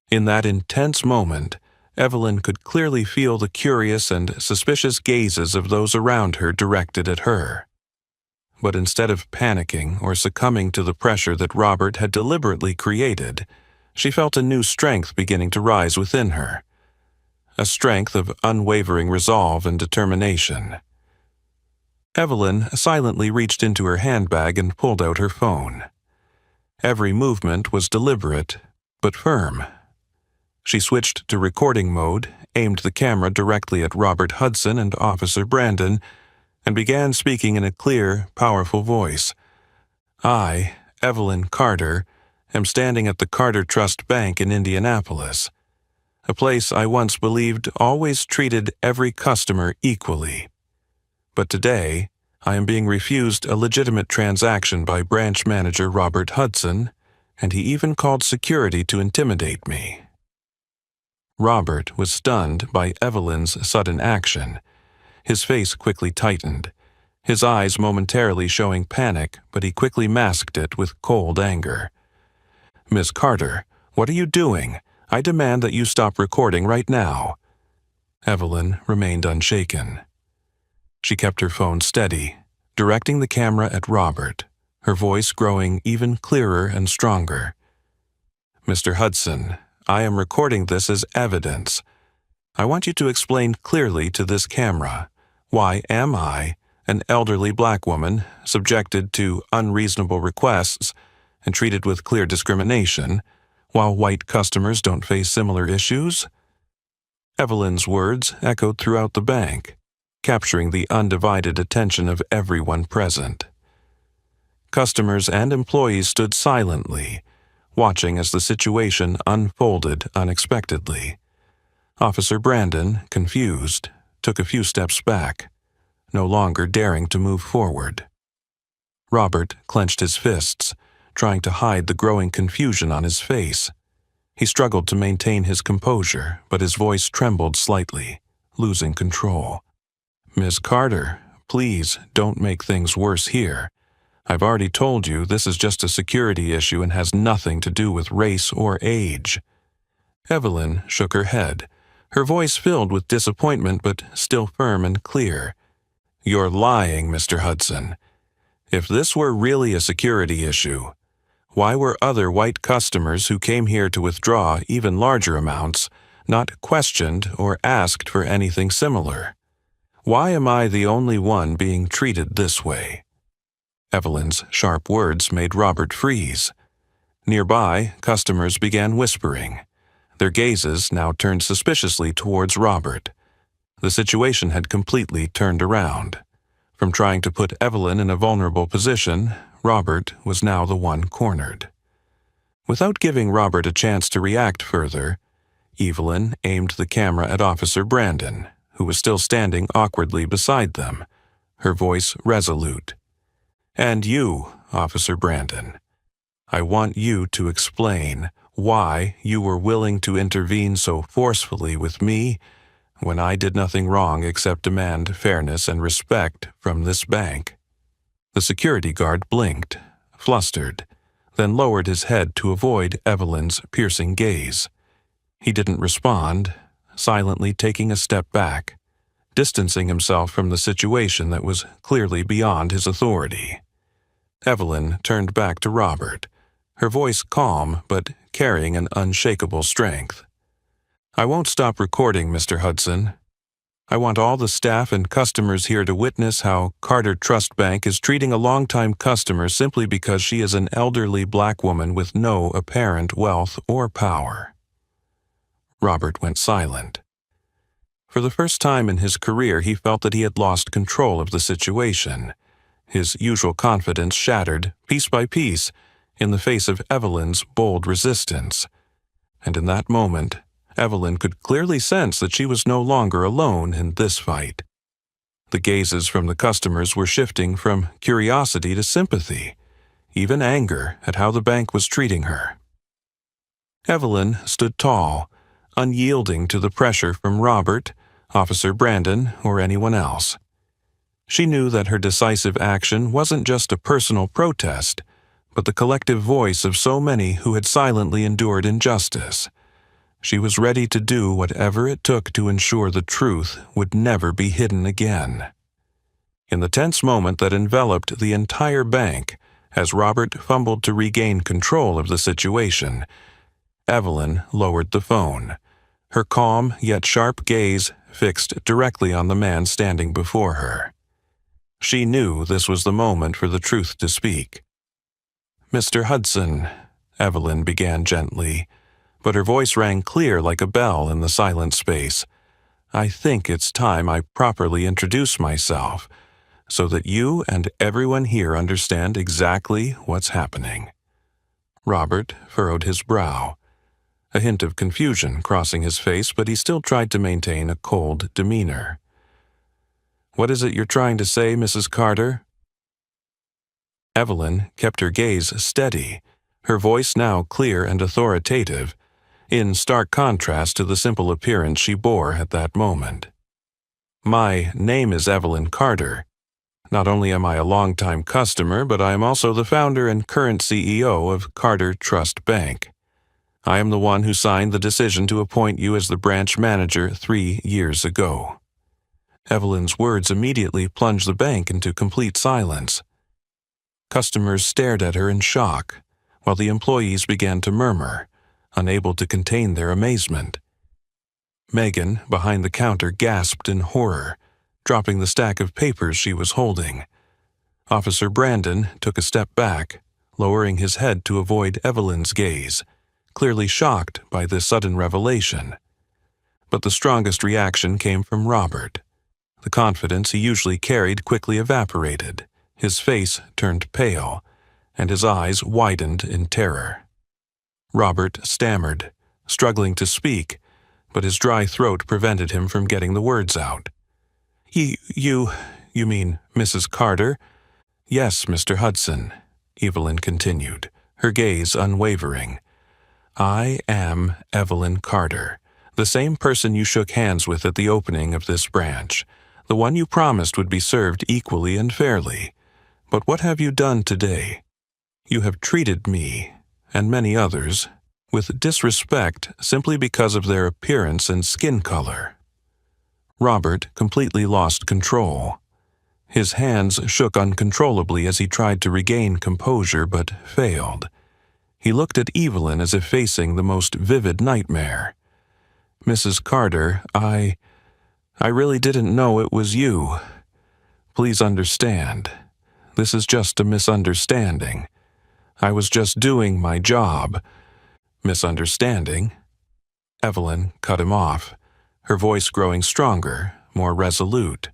In that intense moment, Evelyn could clearly feel the curious and suspicious gazes of those around her directed at her. But instead of panicking or succumbing to the pressure that Robert had deliberately created, she felt a new strength beginning to rise within her, a strength of unwavering resolve and determination. Evelyn silently reached into her handbag and pulled out her phone. Every movement was deliberate, but firm. She switched to recording mode, aimed the camera directly at Robert Hudson and Officer Brandon, and began speaking in a clear, powerful voice. "I, Evelyn Carter, am standing at the Carter Trust Bank in Indianapolis, a place I once believed always treated every customer equally. But today, I am being refused a legitimate transaction by branch manager Robert Hudson, and he even called security to intimidate me." Robert was stunned by Evelyn's sudden action. His face quickly tightened, his eyes momentarily showing panic, but he quickly masked it with cold anger. "Miss Carter, what are you doing? I demand that you stop recording right now." Evelyn remained unshaken. She kept her phone steady, directing the camera at Robert, her voice growing even clearer and stronger. "Mr. Hudson, I am recording this as evidence. I want you to explain clearly to this camera, why am I, an elderly black woman, subjected to unreasonable requests and treated with clear discrimination, while white customers don't face similar issues?" Evelyn's words echoed throughout the bank, capturing the undivided attention of everyone present. Customers and employees stood silently, watching as the situation unfolded unexpectedly. Officer Brandon, confused, took a few steps back, no longer daring to move forward. Robert clenched his fists, trying to hide the growing confusion on his face. He struggled to maintain his composure, but his voice trembled slightly, losing control. "Miss Carter, please don't make things worse here. I've already told you this is just a security issue and has nothing to do with race or age." Evelyn shook her head, her voice filled with disappointment but still firm and clear. "You're lying, Mr. Hudson. If this were really a security issue, why were other white customers who came here to withdraw even larger amounts not questioned or asked for anything similar? Why am I the only one being treated this way?" Evelyn's sharp words made Robert freeze. Nearby, customers began whispering. Their gazes now turned suspiciously towards Robert. The situation had completely turned around. From trying to put Evelyn in a vulnerable position, Robert was now the one cornered. Without giving Robert a chance to react further, Evelyn aimed the camera at Officer Brandon, who was still standing awkwardly beside them, her voice resolute. "And you, Officer Brandon, I want you to explain why you were willing to intervene so forcefully with me when I did nothing wrong except demand fairness and respect from this bank." The security guard blinked, flustered, then lowered his head to avoid Evelyn's piercing gaze. He didn't respond, silently taking a step back, distancing himself from the situation that was clearly beyond his authority. Evelyn turned back to Robert, her voice calm but carrying an unshakable strength. "I won't stop recording, Mr. Hudson. I want all the staff and customers here to witness how Carter Trust Bank is treating a longtime customer simply because she is an elderly black woman with no apparent wealth or power." Robert went silent. For the first time in his career, he felt that he had lost control of the situation. His usual confidence shattered, piece by piece, in the face of Evelyn's bold resistance. And in that moment, Evelyn could clearly sense that she was no longer alone in this fight. The gazes from the customers were shifting from curiosity to sympathy, even anger at how the bank was treating her. Evelyn stood tall, unyielding to the pressure from Robert, Officer Brandon, or anyone else. She knew that her decisive action wasn't just a personal protest, but the collective voice of so many who had silently endured injustice. She was ready to do whatever it took to ensure the truth would never be hidden again. In the tense moment that enveloped the entire bank, as Robert fumbled to regain control of the situation, Evelyn lowered the phone, her calm yet sharp gaze fixed directly on the man standing before her. She knew this was the moment for the truth to speak. "Mr. Hudson," Evelyn began gently, but her voice rang clear like a bell in the silent space. "I think it's time I properly introduce myself, so that you and everyone here understand exactly what's happening." Robert furrowed his brow, a hint of confusion crossing his face, but he still tried to maintain a cold demeanor. What is it you're trying to say, Mrs. Carter?" Evelyn kept her gaze steady, her voice now clear and authoritative, in stark contrast to the simple appearance she bore at that moment. "My name is Evelyn Carter. Not only am I a longtime customer, but I am also the founder and current CEO of Carter Trust Bank. I am the one who signed the decision to appoint you as the branch manager 3 years ago." Evelyn's words immediately plunged the bank into complete silence. Customers stared at her in shock, while the employees began to murmur, unable to contain their amazement. Megan, behind the counter, gasped in horror, dropping the stack of papers she was holding. Officer Brandon took a step back, lowering his head to avoid Evelyn's gaze, clearly shocked by this sudden revelation. But the strongest reaction came from Robert. The confidence he usually carried quickly evaporated. His face turned pale, and his eyes widened in terror. Robert stammered, struggling to speak, but his dry throat prevented him from getting the words out. You mean Mrs. Carter?" "Yes, Mr. Hudson," Evelyn continued, her gaze unwavering. "I am Evelyn Carter, the same person you shook hands with at the opening of this branch, the one you promised would be served equally and fairly. But what have you done today? You have treated me, and many others, with disrespect simply because of their appearance and skin color." Robert completely lost control. His hands shook uncontrollably as he tried to regain composure but failed. He looked at Evelyn as if facing the most vivid nightmare. "Mrs. Carter, I really didn't know it was you. Please understand. This is just a misunderstanding. I was just doing my job." "Misunderstanding?" Evelyn cut him off, her voice growing stronger, more resolute.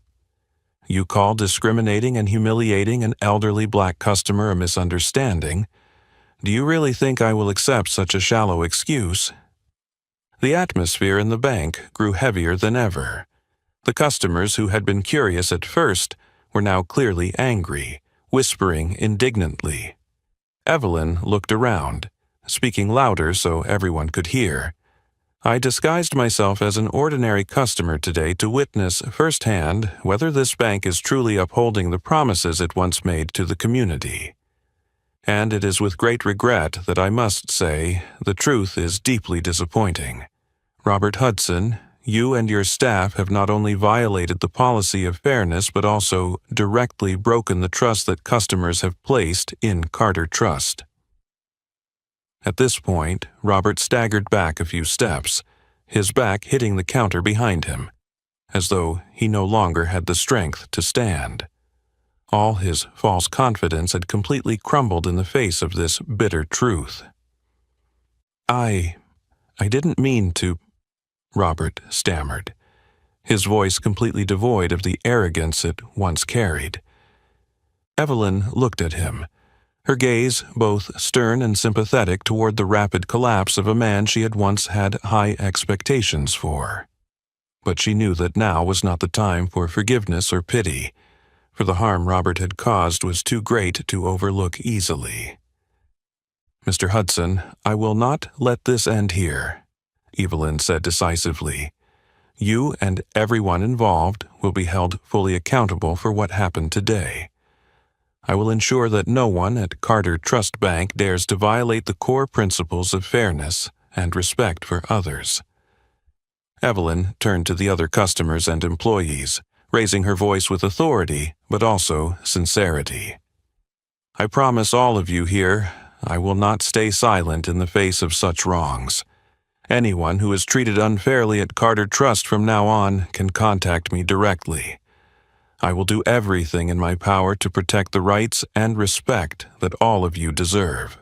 "You call discriminating and humiliating an elderly black customer a misunderstanding? Do you really think I will accept such a shallow excuse?" The atmosphere in the bank grew heavier than ever. The customers who had been curious at first were now clearly angry, whispering indignantly. Evelyn looked around, speaking louder so everyone could hear. "I disguised myself as an ordinary customer today to witness firsthand whether this bank is truly upholding the promises it once made to the community. And it is with great regret that I must say the truth is deeply disappointing. Robert Hudson, you and your staff have not only violated the policy of fairness but also directly broken the trust that customers have placed in Carter Trust." At this point, Robert staggered back a few steps, his back hitting the counter behind him, as though he no longer had the strength to stand. All his false confidence had completely crumbled in the face of this bitter truth. I didn't mean to," Robert stammered, his voice completely devoid of the arrogance it once carried. Evelyn looked at him, her gaze both stern and sympathetic toward the rapid collapse of a man she had once had high expectations for. But she knew that now was not the time for forgiveness or pity, for the harm Robert had caused was too great to overlook easily. "Mr. Hudson, I will not let this end here," Evelyn said decisively. "You and everyone involved will be held fully accountable for what happened today. I will ensure that no one at Carter Trust Bank dares to violate the core principles of fairness and respect for others." Evelyn turned to the other customers and employees, raising her voice with authority but also sincerity. "I promise all of you here, I will not stay silent in the face of such wrongs. Anyone who is treated unfairly at Carter Trust from now on can contact me directly. I will do everything in my power to protect the rights and respect that all of you deserve."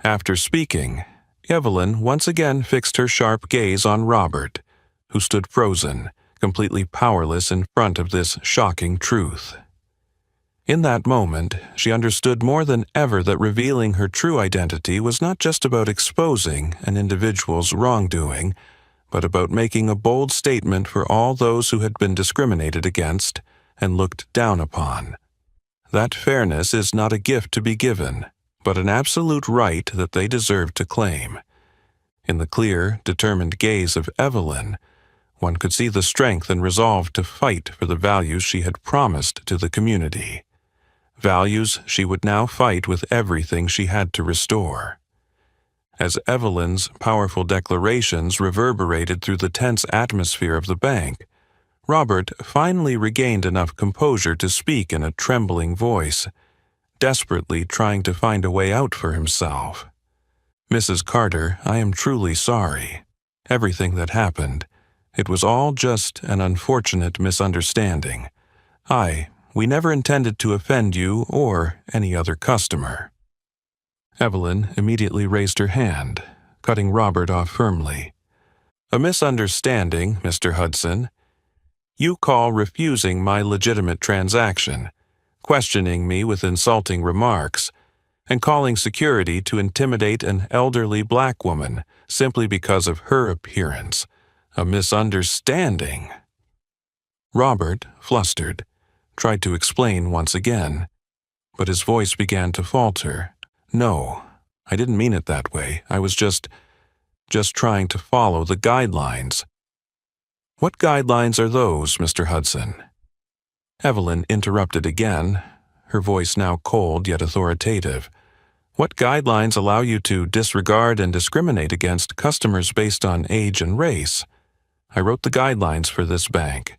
After speaking, Evelyn once again fixed her sharp gaze on Robert, who stood frozen, completely powerless in front of this shocking truth. In that moment, she understood more than ever that revealing her true identity was not just about exposing an individual's wrongdoing, but about making a bold statement for all those who had been discriminated against and looked down upon. That fairness is not a gift to be given, but an absolute right that they deserve to claim. In the clear, determined gaze of Evelyn, one could see the strength and resolve to fight for the values she had promised to the community. Values she would now fight with everything she had to restore. As Evelyn's powerful declarations reverberated through the tense atmosphere of the bank, Robert finally regained enough composure to speak in a trembling voice, desperately trying to find a way out for himself. "Mrs. Carter, I am truly sorry. Everything that happened, it was all just an unfortunate misunderstanding. We never intended to offend you or any other customer." Evelyn immediately raised her hand, cutting Robert off firmly. "A misunderstanding, Mr. Hudson. You call refusing my legitimate transaction, questioning me with insulting remarks, and calling security to intimidate an elderly black woman simply because of her appearance. A misunderstanding." Robert, flustered, tried to explain once again, but his voice began to falter. "No, I didn't mean it that way. I was just trying to follow the guidelines." "What guidelines are those, Mr. Hudson?" Evelyn interrupted again, her voice now cold yet authoritative. "What guidelines allow you to disregard and discriminate against customers based on age and race? I wrote the guidelines for this bank,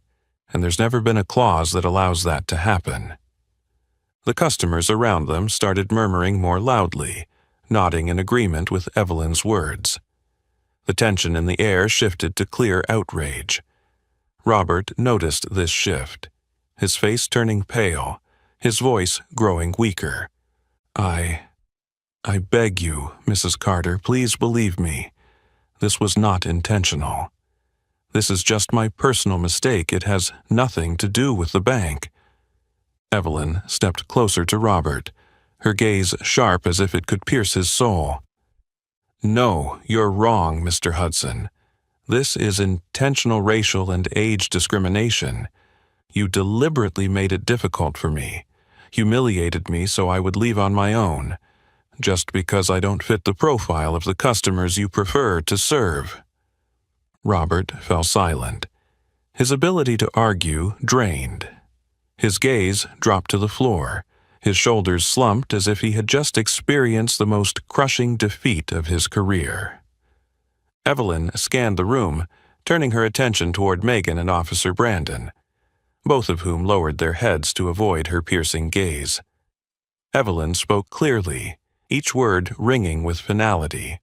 and there's never been a clause that allows that to happen." The customers around them started murmuring more loudly, nodding in agreement with Evelyn's words. The tension in the air shifted to clear outrage. Robert noticed this shift, his face turning pale, his voice growing weaker. I beg you, Mrs. Carter, please believe me. This was not intentional. This is just my personal mistake. It has nothing to do with the bank." Evelyn stepped closer to Robert, her gaze sharp as if it could pierce his soul. "No, you're wrong, Mr. Hudson. This is intentional racial and age discrimination. You deliberately made it difficult for me, humiliated me so I would leave on my own, just because I don't fit the profile of the customers you prefer to serve." Robert fell silent, his ability to argue drained. His gaze dropped to the floor, his shoulders slumped as if he had just experienced the most crushing defeat of his career. Evelyn scanned the room, turning her attention toward Megan and Officer Brandon, both of whom lowered their heads to avoid her piercing gaze. Evelyn spoke clearly, each word ringing with finality.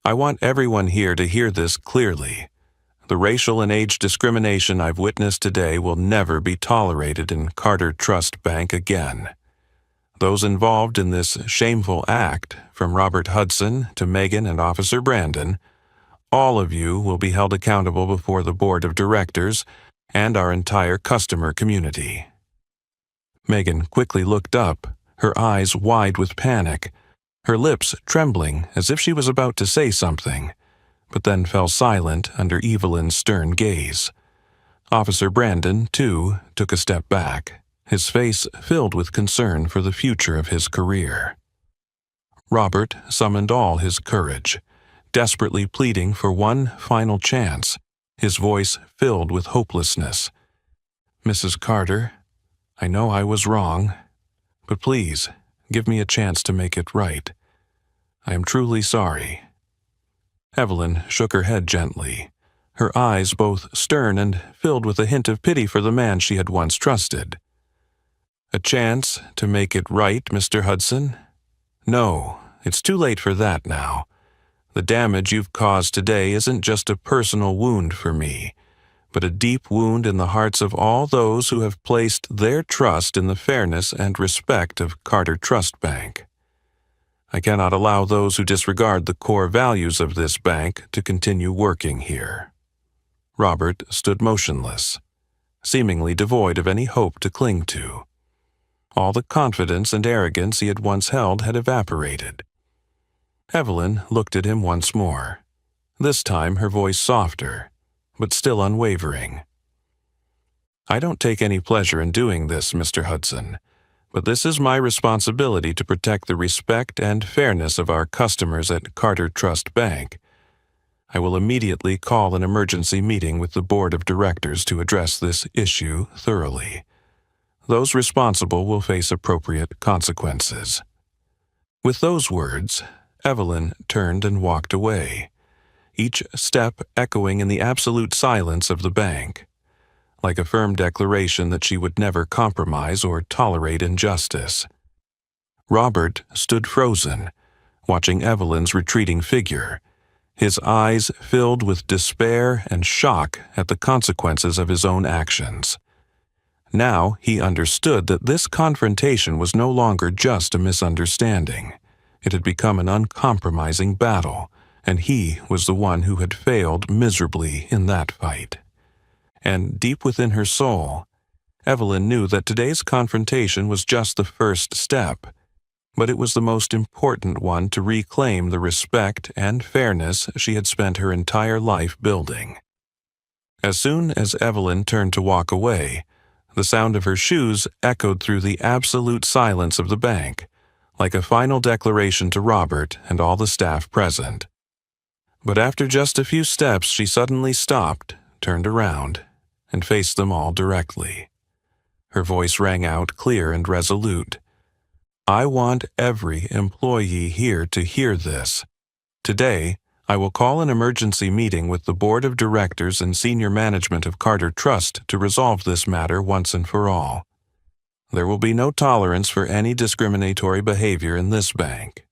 "I want everyone here to hear this clearly. The racial and age discrimination I've witnessed today will never be tolerated in Carter Trust Bank again. Those involved in this shameful act, from Robert Hudson to Megan and Officer Brandon, all of you will be held accountable before the board of directors and our entire customer community." Megan quickly looked up, her eyes wide with panic, her lips trembling as if she was about to say something, but then fell silent under Evelyn's stern gaze. Officer Brandon, too, took a step back, his face filled with concern for the future of his career. Robert summoned all his courage, desperately pleading for one final chance, his voice filled with hopelessness. "Mrs. Carter, I know I was wrong, but please, give me a chance to make it right. I am truly sorry." Evelyn shook her head gently, her eyes both stern and filled with a hint of pity for the man she had once trusted. "A chance to make it right, Mr. Hudson? No, it's too late for that now. The damage you've caused today isn't just a personal wound for me, but a deep wound in the hearts of all those who have placed their trust in the fairness and respect of Carter Trust Bank. I cannot allow those who disregard the core values of this bank to continue working here." Robert stood motionless, seemingly devoid of any hope to cling to. All the confidence and arrogance he had once held had evaporated. Evelyn looked at him once more, this time her voice softer, but still unwavering. I don't take any pleasure in doing this, Mr. Hudson, but this is my responsibility to protect the respect and fairness of our customers at Carter Trust Bank. I will immediately call an emergency meeting with the board of directors to address this issue thoroughly. Those responsible will face appropriate consequences." With those words, Evelyn turned and walked away, each step echoing in the absolute silence of the bank, like a firm declaration that she would never compromise or tolerate injustice. Robert stood frozen, watching Evelyn's retreating figure, his eyes filled with despair and shock at the consequences of his own actions. Now he understood that this confrontation was no longer just a misunderstanding. It had become an uncompromising battle, and he was the one who had failed miserably in that fight. And deep within her soul, Evelyn knew that today's confrontation was just the first step, but it was the most important one to reclaim the respect and fairness she had spent her entire life building. As soon as Evelyn turned to walk away, the sound of her shoes echoed through the absolute silence of the bank, like a final declaration to Robert and all the staff present. But after just a few steps, she suddenly stopped, turned around, and faced them all directly. Her voice rang out clear and resolute. "I want every employee here to hear this. Today, I will call an emergency meeting with the board of directors and senior management of Carter Trust to resolve this matter once and for all. There will be no tolerance for any discriminatory behavior in this bank."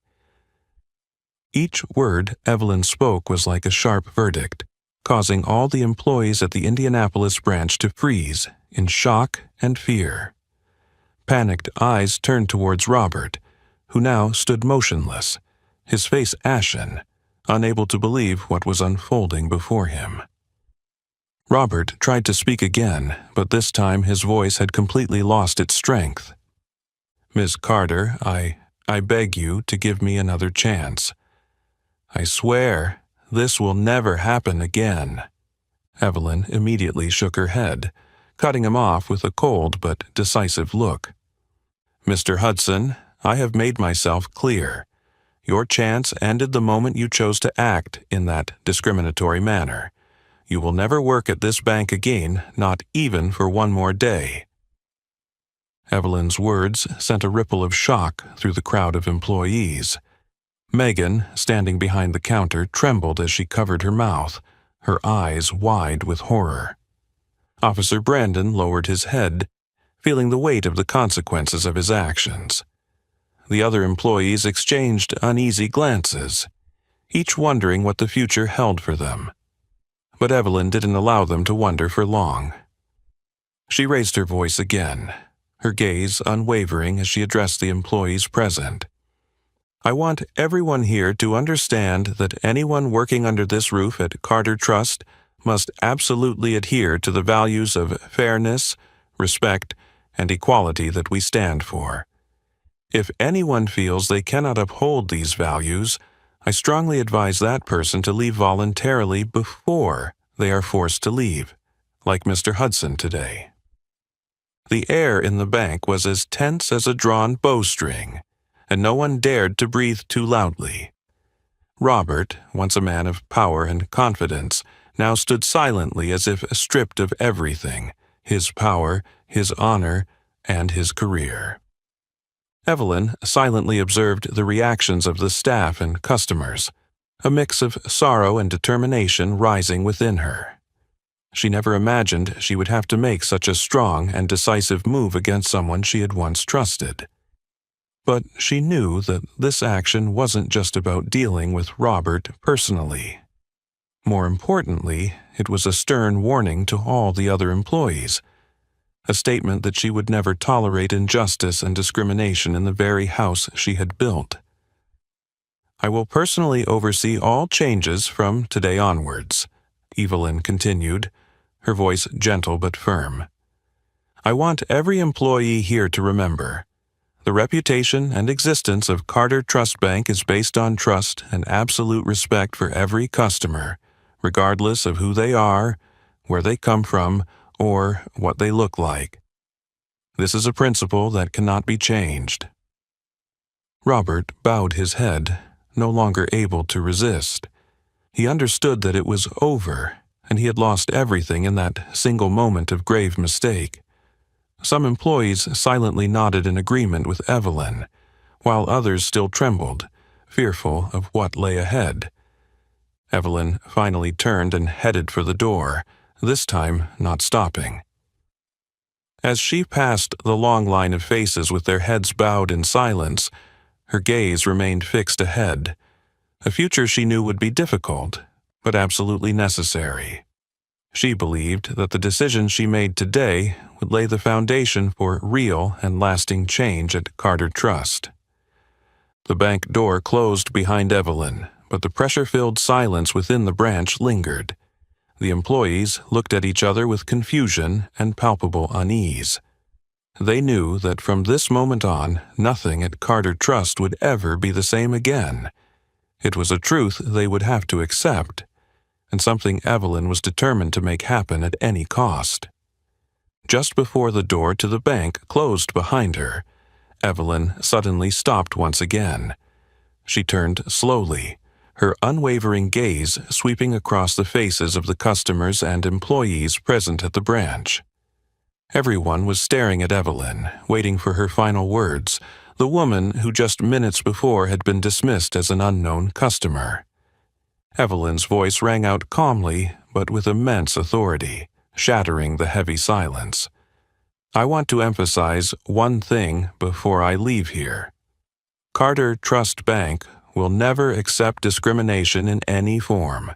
Each word Evelyn spoke was like a sharp verdict, causing all the employees at the Indianapolis branch to freeze in shock and fear. Panicked eyes turned towards Robert, who now stood motionless, his face ashen, unable to believe what was unfolding before him. Robert tried to speak again, but this time his voice had completely lost its strength. "Miss Carter, I beg you to give me another chance. I swear this will never happen again." Evelyn immediately shook her head, cutting him off with a cold but decisive look. "Mr. Hudson, I have made myself clear. Your chance ended the moment you chose to act in that discriminatory manner. You will never work at this bank again, not even for one more day." Evelyn's words sent a ripple of shock through the crowd of employees. Megan, standing behind the counter, trembled as she covered her mouth, her eyes wide with horror. Officer Brandon lowered his head, feeling the weight of the consequences of his actions. The other employees exchanged uneasy glances, each wondering what the future held for them. But Evelyn didn't allow them to wonder for long. She raised her voice again, her gaze unwavering as she addressed the employees present. "I want everyone here to understand that anyone working under this roof at Carter Trust must absolutely adhere to the values of fairness, respect, and equality that we stand for. If anyone feels they cannot uphold these values, I strongly advise that person to leave voluntarily before they are forced to leave, like Mr. Hudson today." The air in the bank was as tense as a drawn bowstring, and no one dared to breathe too loudly. Robert, once a man of power and confidence, now stood silently as if stripped of everything, his power, his honor, and his career. Evelyn silently observed the reactions of the staff and customers, a mix of sorrow and determination rising within her. She never imagined she would have to make such a strong and decisive move against someone she had once trusted. But she knew that this action wasn't just about dealing with Robert personally. More importantly, it was a stern warning to all the other employees, a statement that she would never tolerate injustice and discrimination in the very house she had built. "I will personally oversee all changes from today onwards," Evelyn continued, her voice gentle but firm. "I want every employee here to remember, the reputation and existence of Carter Trust Bank is based on trust and absolute respect for every customer, regardless of who they are, where they come from, or what they look like. This is a principle that cannot be changed. Robert bowed his head, no longer able to resist. He understood that it was over, and he had lost everything in that single moment of grave mistake. Some employees silently nodded in agreement with Evelyn, while others still trembled, fearful of what lay ahead. Evelyn finally turned and headed for the door, this time not stopping. As she passed the long line of faces with their heads bowed in silence, her gaze remained fixed ahead, a future she knew would be difficult, but absolutely necessary. She believed that the decision she made today would lay the foundation for real and lasting change at Carter Trust. The bank door closed behind Evelyn, but the pressure-filled silence within the branch lingered. The employees looked at each other with confusion and palpable unease. They knew that from this moment on, nothing at Carter Trust would ever be the same again. It was a truth they would have to accept, and something Evelyn was determined to make happen at any cost. Just before the door to the bank closed behind her, Evelyn suddenly stopped once again. She turned slowly, her unwavering gaze sweeping across the faces of the customers and employees present at the branch. Everyone was staring at Evelyn, waiting for her final words, the woman who just minutes before had been dismissed as an unknown customer. Evelyn's voice rang out calmly, but with immense authority, shattering the heavy silence. I want to emphasize one thing before I leave here. Carter Trust Bank will never accept discrimination in any form.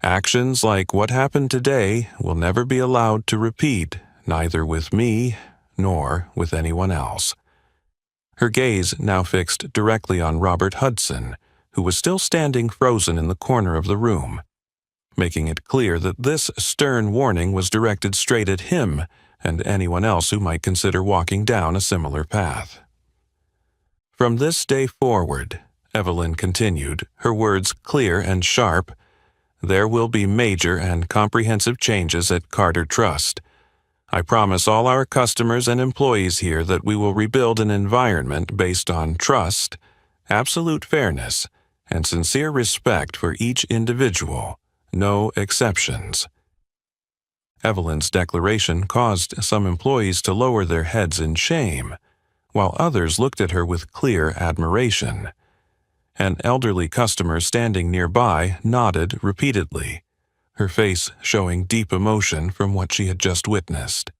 Actions like what happened today will never be allowed to repeat, neither with me nor with anyone else. Her gaze now fixed directly on Robert Hudson, who was still standing frozen in the corner of the room, making it clear that this stern warning was directed straight at him and anyone else who might consider walking down a similar path. From this day forward, Evelyn continued, her words clear and sharp, there will be major and comprehensive changes at Carter Trust. I promise all our customers and employees here that we will rebuild an environment based on trust, absolute fairness, and sincere respect for each individual, no exceptions. Evelyn's declaration caused some employees to lower their heads in shame, while others looked at her with clear admiration. An elderly customer standing nearby nodded repeatedly, her face showing deep emotion from what she had just witnessed.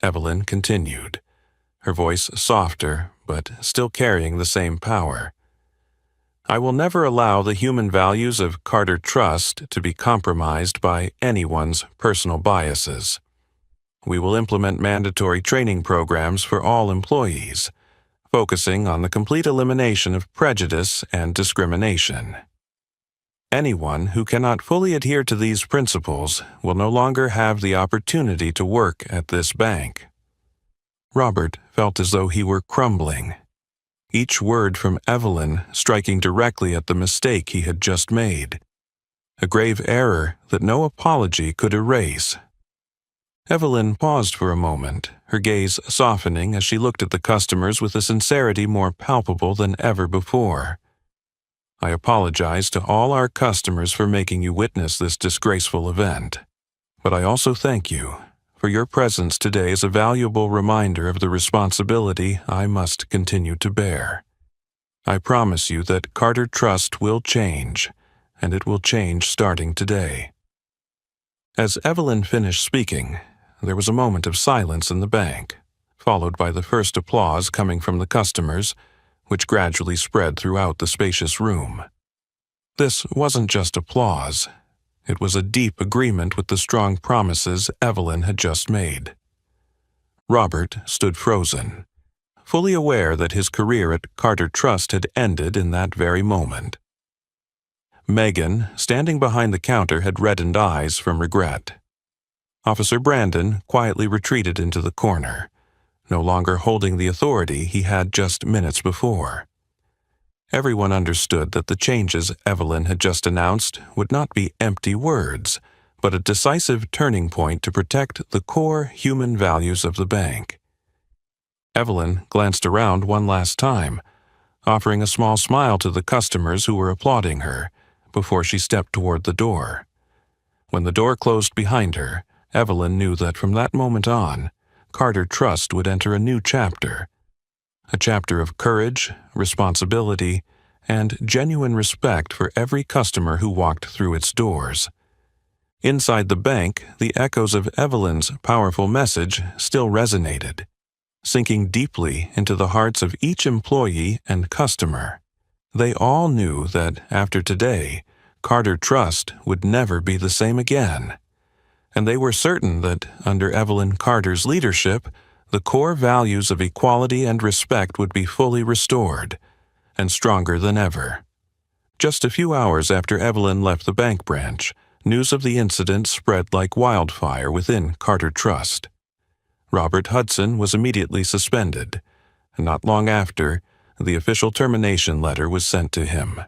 Evelyn continued, her voice softer but still carrying the same power. I will never allow the human values of Carter Trust to be compromised by anyone's personal biases. We will implement mandatory training programs for all employees, focusing on the complete elimination of prejudice and discrimination. Anyone who cannot fully adhere to these principles will no longer have the opportunity to work at this bank. Robert felt as though he were crumbling, each word from Evelyn striking directly at the mistake he had just made, a grave error that no apology could erase. Evelyn paused for a moment, her gaze softening as she looked at the customers with a sincerity more palpable than ever before. I apologize to all our customers for making you witness this disgraceful event, but I also thank you, for your presence today is a valuable reminder of the responsibility I must continue to bear. I promise you that Carter Trust will change, and it will change starting today. As Evelyn finished speaking, there was a moment of silence in the bank, followed by the first applause coming from the customers, which gradually spread throughout the spacious room. This wasn't just applause. It was a deep agreement with the strong promises Evelyn had just made. Robert stood frozen, fully aware that his career at Carter Trust had ended in that very moment. Megan, standing behind the counter, had reddened eyes from regret. Officer Brandon quietly retreated into the corner, no longer holding the authority he had just minutes before. Everyone understood that the changes Evelyn had just announced would not be empty words, but a decisive turning point to protect the core human values of the bank. Evelyn glanced around one last time, offering a small smile to the customers who were applauding her, before she stepped toward the door. When the door closed behind her, Evelyn knew that from that moment on, Carter Trust would enter a new chapter. A chapter of courage, responsibility, and genuine respect for every customer who walked through its doors. Inside the bank, the echoes of Evelyn's powerful message still resonated, sinking deeply into the hearts of each employee and customer. They all knew that after today, Carter Trust would never be the same again. And they were certain that under Evelyn Carter's leadership, the core values of equality and respect would be fully restored, and stronger than ever. Just a few hours after Evelyn left the bank branch, news of the incident spread like wildfire within Carter Trust. Robert Hudson was immediately suspended, and not long after, the official termination letter was sent to him.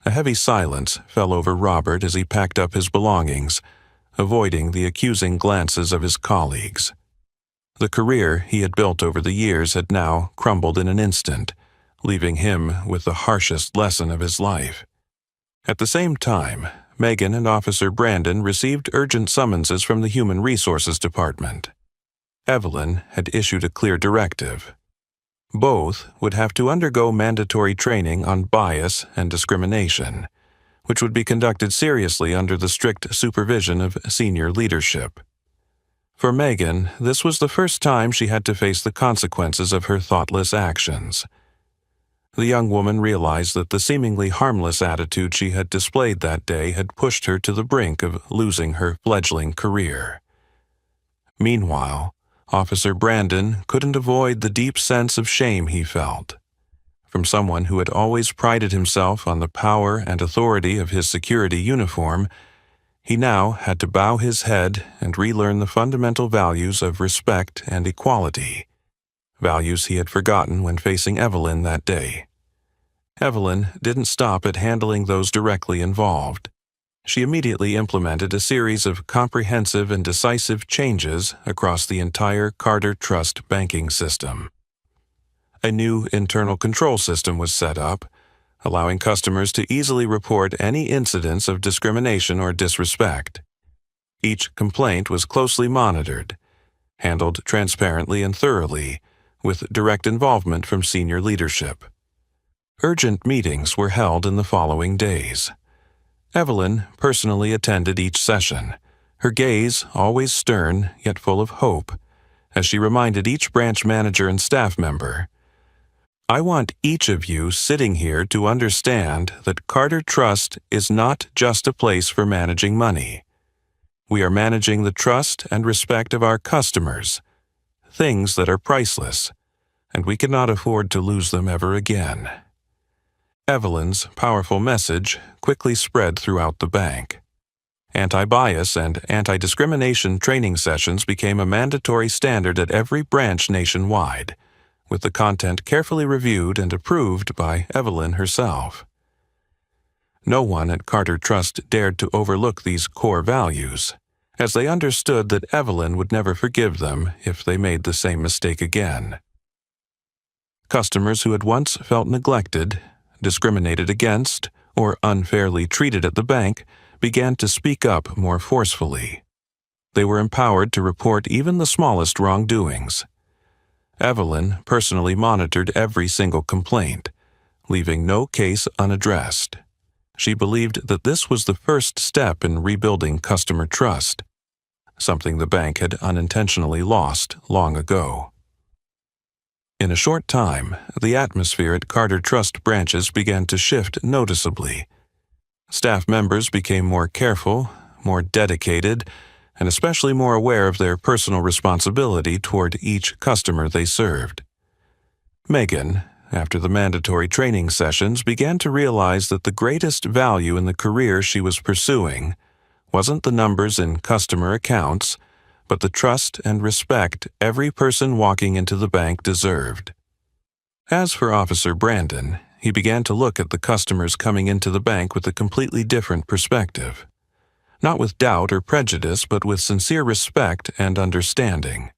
A heavy silence fell over Robert as he packed up his belongings, avoiding the accusing glances of his colleagues. The career he had built over the years had now crumbled in an instant, leaving him with the harshest lesson of his life. At the same time, Megan and Officer Brandon received urgent summonses from the Human Resources Department. Evelyn had issued a clear directive. Both would have to undergo mandatory training on bias and discrimination, which would be conducted seriously under the strict supervision of senior leadership. For Megan, this was the first time she had to face the consequences of her thoughtless actions. The young woman realized that the seemingly harmless attitude she had displayed that day had pushed her to the brink of losing her fledgling career. Meanwhile, Officer Brandon couldn't avoid the deep sense of shame he felt. From someone who had always prided himself on the power and authority of his security uniform, he now had to bow his head and relearn the fundamental values of respect and equality, values he had forgotten when facing Evelyn that day. Evelyn didn't stop at handling those directly involved. She immediately implemented a series of comprehensive and decisive changes across the entire Carter Trust banking system. A new internal control system was set up, allowing customers to easily report any incidents of discrimination or disrespect. Each complaint was closely monitored, handled transparently and thoroughly, with direct involvement from senior leadership. Urgent meetings were held in the following days. Evelyn personally attended each session, her gaze always stern yet full of hope, as she reminded each branch manager and staff member, "I want each of you sitting here to understand that Carter Trust is not just a place for managing money. We are managing the trust and respect of our customers, things that are priceless, and we cannot afford to lose them ever again." Evelyn's powerful message quickly spread throughout the bank. Anti-bias and anti-discrimination training sessions became a mandatory standard at every branch nationwide, with the content carefully reviewed and approved by Evelyn herself. No one at Carter Trust dared to overlook these core values, as they understood that Evelyn would never forgive them if they made the same mistake again. Customers who had once felt neglected, discriminated against, or unfairly treated at the bank began to speak up more forcefully. They were empowered to report even the smallest wrongdoings. Evelyn personally monitored every single complaint, leaving no case unaddressed. She believed that this was the first step in rebuilding customer trust, something the bank had unintentionally lost long ago. In a short time, the atmosphere at Carter Trust branches began to shift noticeably. Staff members became more careful, more dedicated, and especially more aware of their personal responsibility toward each customer they served. Megan, after the mandatory training sessions, began to realize that the greatest value in the career she was pursuing wasn't the numbers in customer accounts, but the trust and respect every person walking into the bank deserved. As for Officer Brandon, he began to look at the customers coming into the bank with a completely different perspective. not with doubt or prejudice, but with sincere respect and understanding.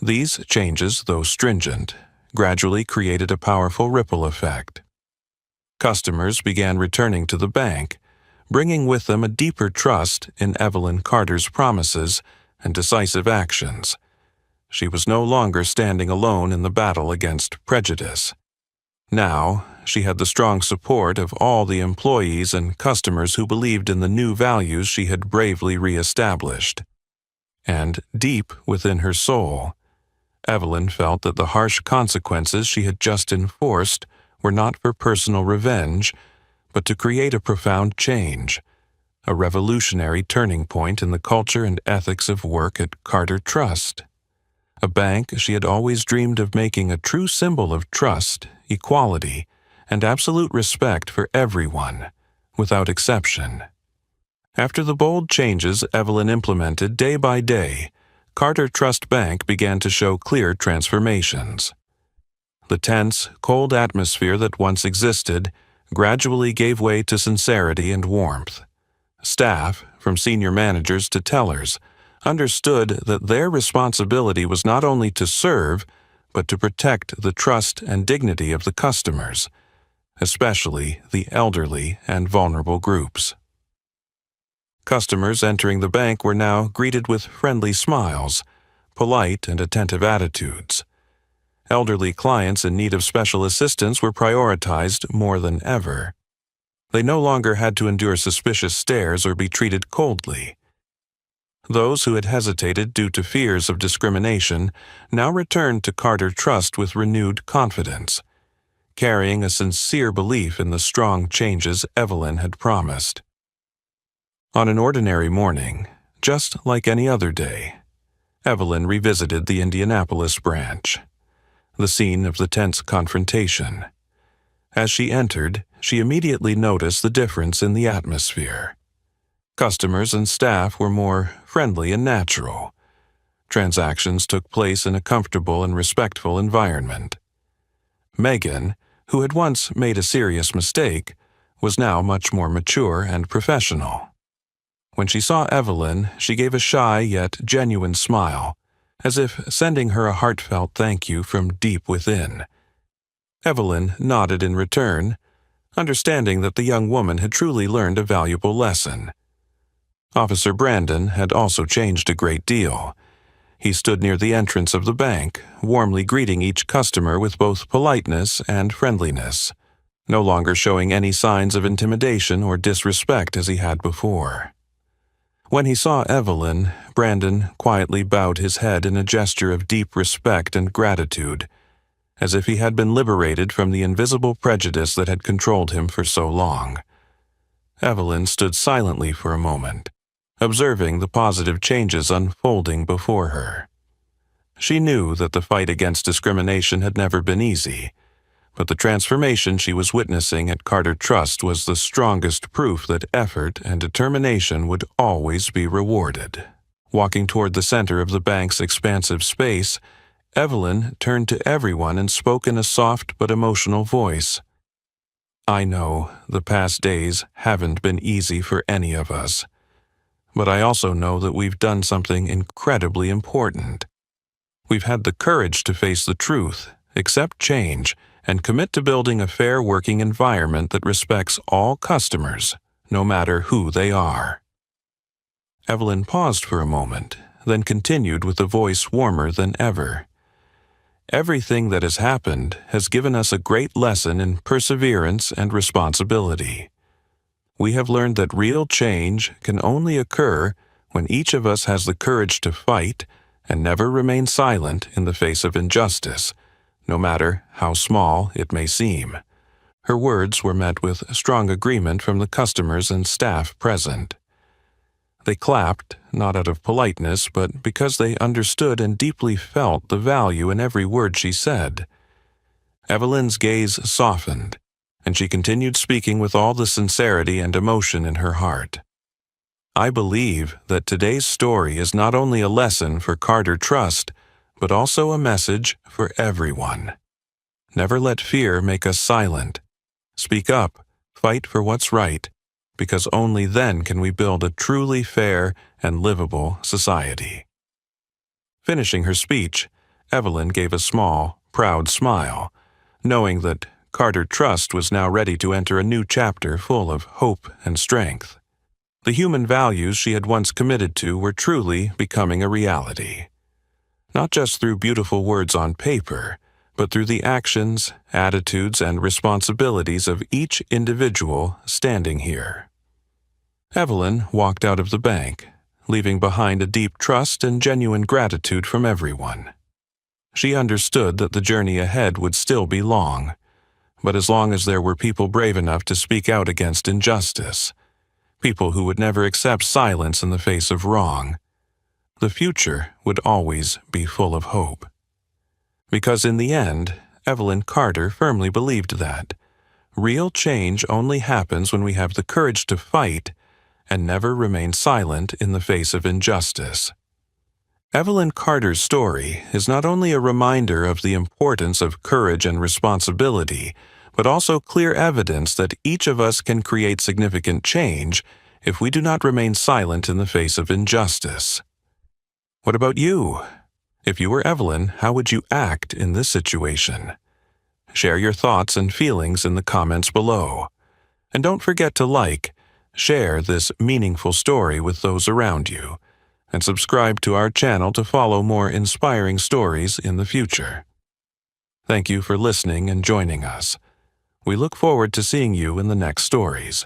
These changes, though stringent, gradually created a powerful ripple effect. Customers began returning to the bank, bringing with them a deeper trust in Evelyn Carter's promises and decisive actions. She was no longer standing alone in the battle against prejudice. Now, she had the strong support of all the employees and customers who believed in the new values she had bravely re-established. And deep within her soul, Evelyn felt that the harsh consequences she had just enforced were not for personal revenge, but to create a profound change, a revolutionary turning point in the culture and ethics of work at Carter Trust. A bank she had always dreamed of making a true symbol of trust, equality, and absolute respect for everyone, without exception. After the bold changes Evelyn implemented day by day, Carter Trust Bank began to show clear transformations. The tense, cold atmosphere that once existed gradually gave way to sincerity and warmth. Staff, from senior managers to tellers, understood that their responsibility was not only to serve, but to protect the trust and dignity of the customers, especially the elderly and vulnerable groups. Customers entering the bank were now greeted with friendly smiles, polite and attentive attitudes. Elderly clients in need of special assistance were prioritized more than ever. They no longer had to endure suspicious stares or be treated coldly. Those who had hesitated due to fears of discrimination now returned to Carter Trust with renewed confidence, carrying a sincere belief in the strong changes Evelyn had promised. On an ordinary morning, just like any other day, Evelyn revisited the Indianapolis branch, the scene of the tense confrontation. As she entered, she immediately noticed the difference in the atmosphere. Customers and staff were more friendly and natural. Transactions took place in a comfortable and respectful environment. Megan, who had once made a serious mistake, was now much more mature and professional. When she saw Evelyn, she gave a shy yet genuine smile, as if sending her a heartfelt thank you from deep within. Evelyn nodded in return, understanding that the young woman had truly learned a valuable lesson. Officer Brandon had also changed a great deal. He stood near the entrance of the bank, warmly greeting each customer with both politeness and friendliness, no longer showing any signs of intimidation or disrespect as he had before. When he saw Evelyn, Brandon quietly bowed his head in a gesture of deep respect and gratitude, as if he had been liberated from the invisible prejudice that had controlled him for so long. Evelyn stood silently for a moment, observing the positive changes unfolding before her. She knew that the fight against discrimination had never been easy, but the transformation she was witnessing at Carter Trust was the strongest proof that effort and determination would always be rewarded. Walking toward the center of the bank's expansive space, Evelyn turned to everyone and spoke in a soft but emotional voice. "I know the past days haven't been easy for any of us, but I also know that we've done something incredibly important. We've had the courage to face the truth, accept change, and commit to building a fair working environment that respects all customers, no matter who they are." Evelyn paused for a moment, then continued with a voice warmer than ever. "Everything that has happened has given us a great lesson in perseverance and responsibility. We have learned that real change can only occur when each of us has the courage to fight and never remain silent in the face of injustice, no matter how small it may seem." Her words were met with strong agreement from the customers and staff present. They clapped, not out of politeness, but because they understood and deeply felt the value in every word she said. Evelyn's gaze softened, and she continued speaking with all the sincerity and emotion in her heart. "I believe that today's story is not only a lesson for Carter Trust, but also a message for everyone. Never let fear make us silent. Speak up, fight for what's right, because only then can we build a truly fair and livable society. Finishing her speech, Evelyn gave a small, proud smile, knowing that Carter Trust was now ready to enter a new chapter full of hope and strength. The human values she had once committed to were truly becoming a reality. Not just through beautiful words on paper, but through the actions, attitudes, and responsibilities of each individual standing here. Evelyn walked out of the bank, leaving behind a deep trust and genuine gratitude from everyone. She understood that the journey ahead would still be long, but as long as there were people brave enough to speak out against injustice, people who would never accept silence in the face of wrong, the future would always be full of hope. Because in the end, Evelyn Carter firmly believed that real change only happens when we have the courage to fight and never remain silent in the face of injustice. Evelyn Carter's story is not only a reminder of the importance of courage and responsibility, but also clear evidence that each of us can create significant change if we do not remain silent in the face of injustice. What about you? If you were Evelyn, how would you act in this situation? Share your thoughts and feelings in the comments below. And don't forget to share this meaningful story with those around you, and subscribe to our channel to follow more inspiring stories in the future. Thank you for listening and joining us. We look forward to seeing you in the next stories.